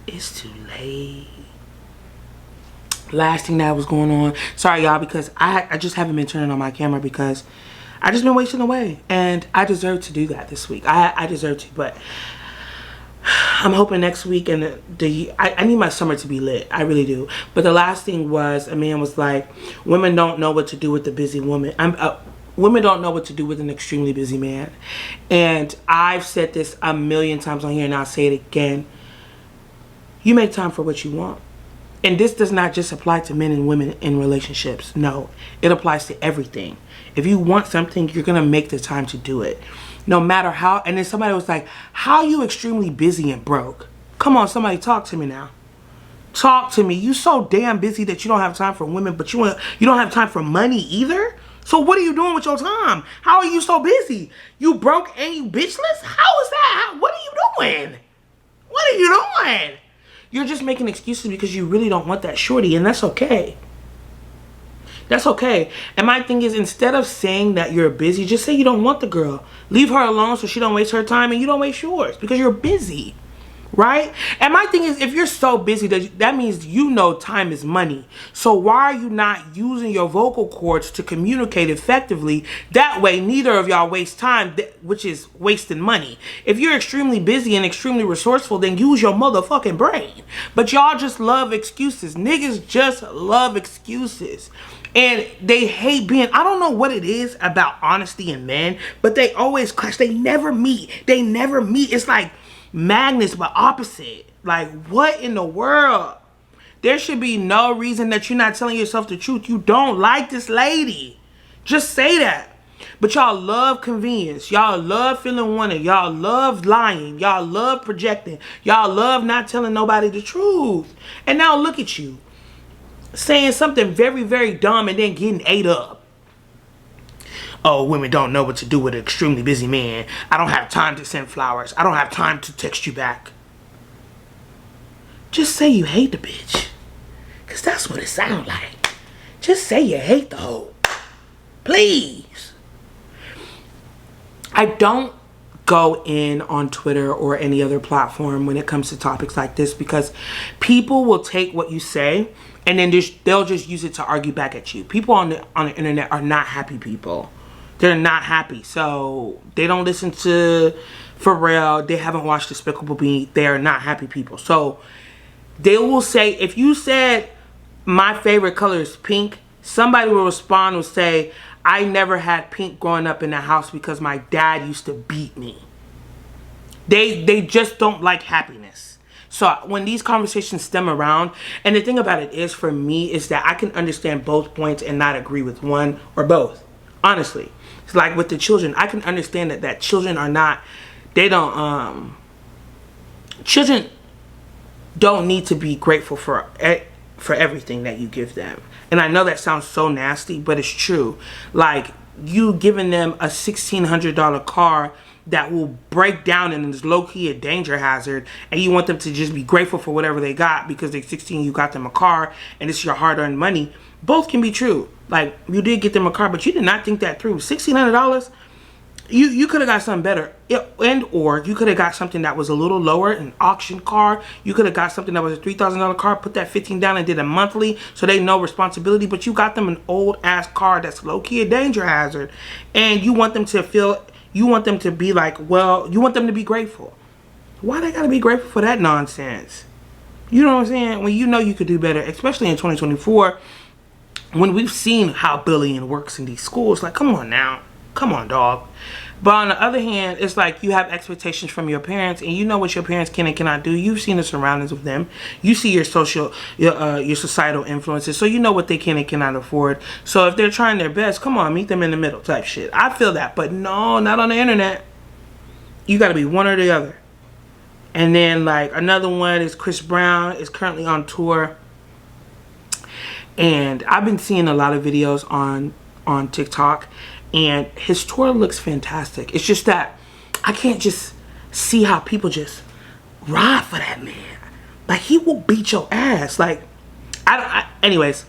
It's too late. Last thing that was going on, sorry y'all, because I just haven't been turning on my camera because I just been wasting away, and I deserve to do that this week. I deserve to, but I'm hoping next week, and I need my summer to be lit. I really do. But the last thing was, a man was like, women don't know what to do with the busy woman. Women don't know what to do with an extremely busy man. And I've said this a million times on here, and I'll say it again. You make time for what you want. And this does not just apply to men and women in relationships. No, it applies to everything. If you want something, you're going to make the time to do it. No matter how. And then somebody was like, how are you extremely busy and broke? Come on, somebody talk to me now. Talk to me. You so damn busy that you don't have time for women, but you don't have time for money either? So what are you doing with your time? How are you so busy? You broke and you bitchless? How is that? What are you doing? What are you doing? You're just making excuses because you really don't want that shorty, and that's okay. That's okay. And my thing is, instead of saying that you're busy, just say you don't want the girl. Leave her alone so she don't waste her time and you don't waste yours because you're busy. Right? And my thing is, if you're so busy, that means you know time is money. So why are you not using your vocal cords to communicate effectively? That way, neither of y'all waste time, which is wasting money. If you're extremely busy and extremely resourceful, then use your motherfucking brain. But y'all just love excuses. Niggas just love excuses. And they hate being, I don't know what it is about honesty in men, but they always clash. They never meet. They never meet. It's like magnets, but opposite. Like, what in the world? There should be no reason that you're not telling yourself the truth. You don't like this lady. Just say that. But y'all love convenience. Y'all love feeling wanted. Y'all love lying. Y'all love projecting. Y'all love not telling nobody the truth. And now look at you, saying something very, very dumb and then getting ate up. Oh, women don't know what to do with an extremely busy man. I don't have time to send flowers. I don't have time to text you back. Just say you hate the bitch. Because that's what it sounds like. Just say you hate the hoe. Please. I don't go in on Twitter or any other platform when it comes to topics like this because people will take what you say and then they'll just use it to argue back at you. People on the internet are not happy people. They're not happy. So they don't listen to Pharrell. They haven't watched Despicable Me. They are not happy people. So they will say, if you said my favorite color is pink, somebody will respond and say, I never had pink growing up in the house because my dad used to beat me. They just don't like happiness. So when these conversations stem around, and the thing about it is, for me, is that I can understand both points and not agree with one or both. Honestly. It's like with the children. I can understand that children are not, children don't need to be grateful for everything that you give them. And I know that sounds so nasty, but it's true. Like, you giving them a $1,600 car that will break down and is low-key a danger hazard, and you want them to just be grateful for whatever they got because they're 16, you got them a car, and it's your hard-earned money. Both can be true. Like, you did get them a car, but you did not think that through. $1,600, you could have got something better. Or you could have got something that was a little lower, an auction car. You could have got something that was a $3,000 car, put that $15 down and did a monthly so they know responsibility. But you got them an old-ass car that's low-key a danger hazard. And you want them to feel, you want them to be like, well, you want them to be grateful. Why they got to be grateful for that nonsense? You know what I'm saying? When you know you could do better, especially in 2024, when we've seen how bullying works in these schools. Like, come on now. Come on, dog. But on the other hand, it's like you have expectations from your parents, and you know what your parents can and cannot do. You've seen the surroundings of them. You see your societal influences, so you know what they can and cannot afford. So if they're trying their best, come on, meet them in the middle type shit. I feel that, but no, not on the internet. You got to be one or the other. And then, like, another one is Chris Brown is currently on tour. And I've been seeing a lot of videos on TikTok, and his tour looks fantastic. It's just that I can't just see how people just ride for that man. Like, he will beat your ass. Like, anyways.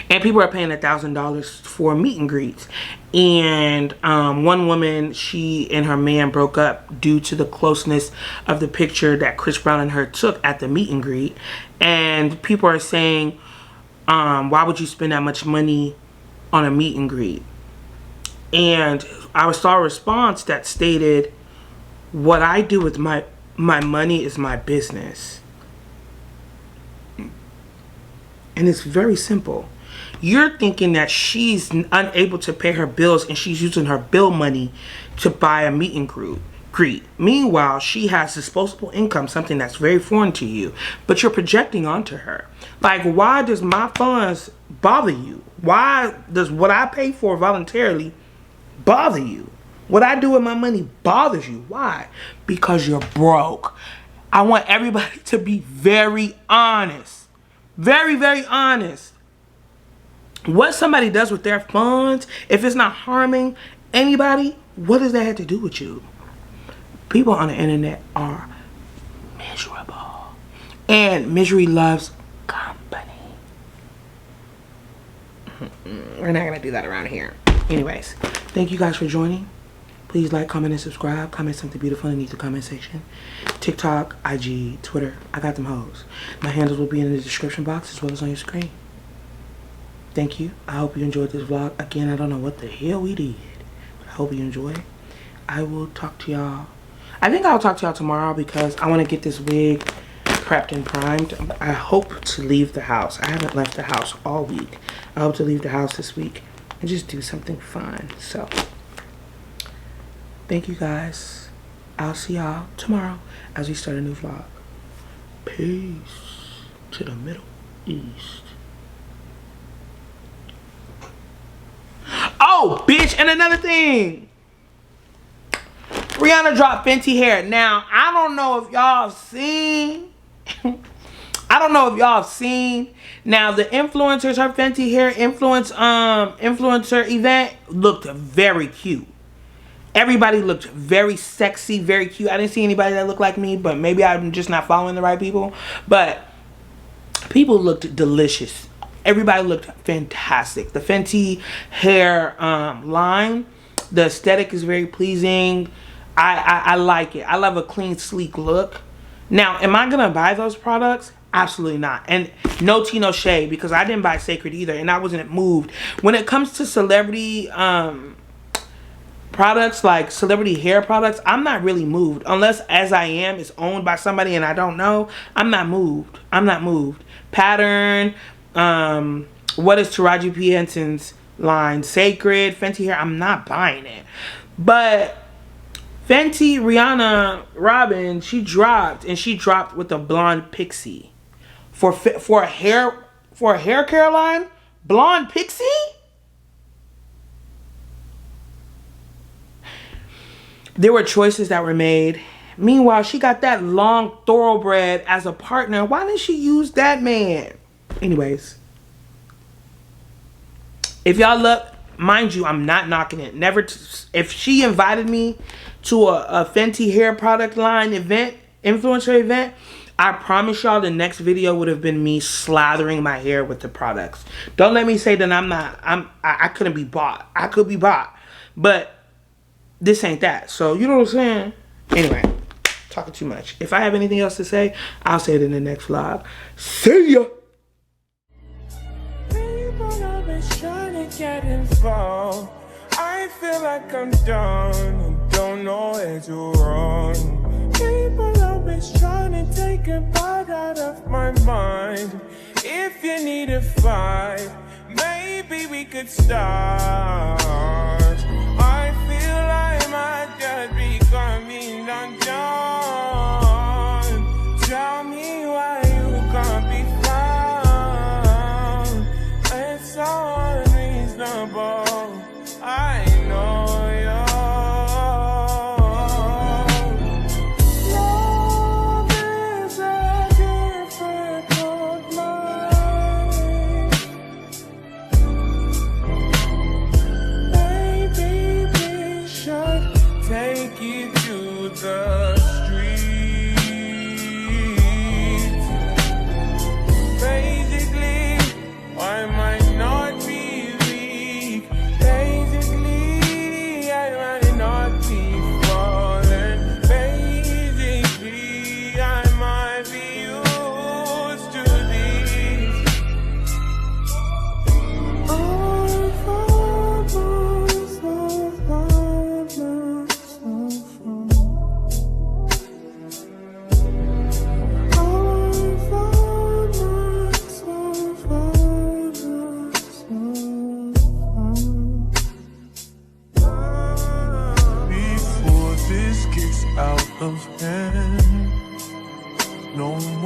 And people are paying $1,000 for meet and greets. And one woman, she and her man broke up due to the closeness of the picture that Chris Brown and her took at the meet and greet. And people are saying, why would you spend that much money on a meet and greet? And I saw a response that stated, what I do with my money is my business. And it's very simple. You're thinking that she's unable to pay her bills and she's using her bill money to buy a meet and greet. Meanwhile, she has disposable income, something that's very foreign to you, but you're projecting onto her. Like, why does my funds bother you? Why does what I pay for voluntarily bother you? What I do with my money bothers you. Why? Because you're broke. I want everybody to be very honest. Very, very honest. What somebody does with their funds, if it's not harming anybody, what does that have to do with you? People on the internet are miserable. And misery loves company. We're not going to do that around here. Anyways, thank you guys for joining. Please like, comment, and subscribe. Comment something beautiful in the comment section. TikTok, IG, Twitter. I got them hoes. My handles will be in the description box as well as on your screen. Thank you. I hope you enjoyed this vlog. Again, I don't know what the hell we did, but I hope you enjoyed. I will talk to y'all. I think I'll talk to y'all tomorrow because I want to get this wig prepped and primed. I hope to leave the house. I haven't left the house all week. I hope to leave the house this week and just do something fun. So, thank you guys. I'll see y'all tomorrow as we start a new vlog. Peace to the Middle East. Oh, bitch, and another thing. Rihanna dropped Fenty hair. Now, I don't know if y'all have seen. Now, the influencers, her Fenty hair influencer event looked very cute. Everybody looked very sexy, very cute. I didn't see anybody that looked like me, but maybe I'm just not following the right people. But people looked delicious. Everybody looked fantastic. The Fenty hair line, the aesthetic is very pleasing. I like it. I love a clean, sleek look. Now, am I going to buy those products? Absolutely not. And no tea, no shade, because I didn't buy Sacred either, and I wasn't moved. When it comes to celebrity products, like celebrity hair products, I'm not really moved. Unless As I Am is owned by somebody and I don't know, I'm not moved. I'm not moved. Pattern... what is Taraji P. Henson's line? Sacred, Fenty hair. I'm not buying it. But Fenty, Rihanna, Robin, she dropped with a blonde pixie for a hair care line. Blonde pixie. There were choices that were made. Meanwhile, she got that long thoroughbred as a partner. Why didn't she use that man? Anyways, if y'all look, mind you, I'm not knocking it. If she invited me to a Fenty hair product line event, influencer event, I promise y'all the next video would have been me slathering my hair with the products. Don't let me say that I couldn't be bought. I could be bought, but this ain't that. So you know what I'm saying? Anyway, talking too much. If I have anything else to say, I'll say it in the next vlog. See ya. Trying to get involved. I feel like I'm done and don't know where to run. People always trying to take a bite out of my mind. If you need a fight, maybe we could start. I feel like my God becoming undone. Tell me why you can't be found. It's so unreasonable. I know love is a difficult mind.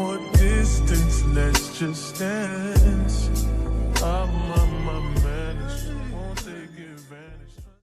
more distance, let's just stand.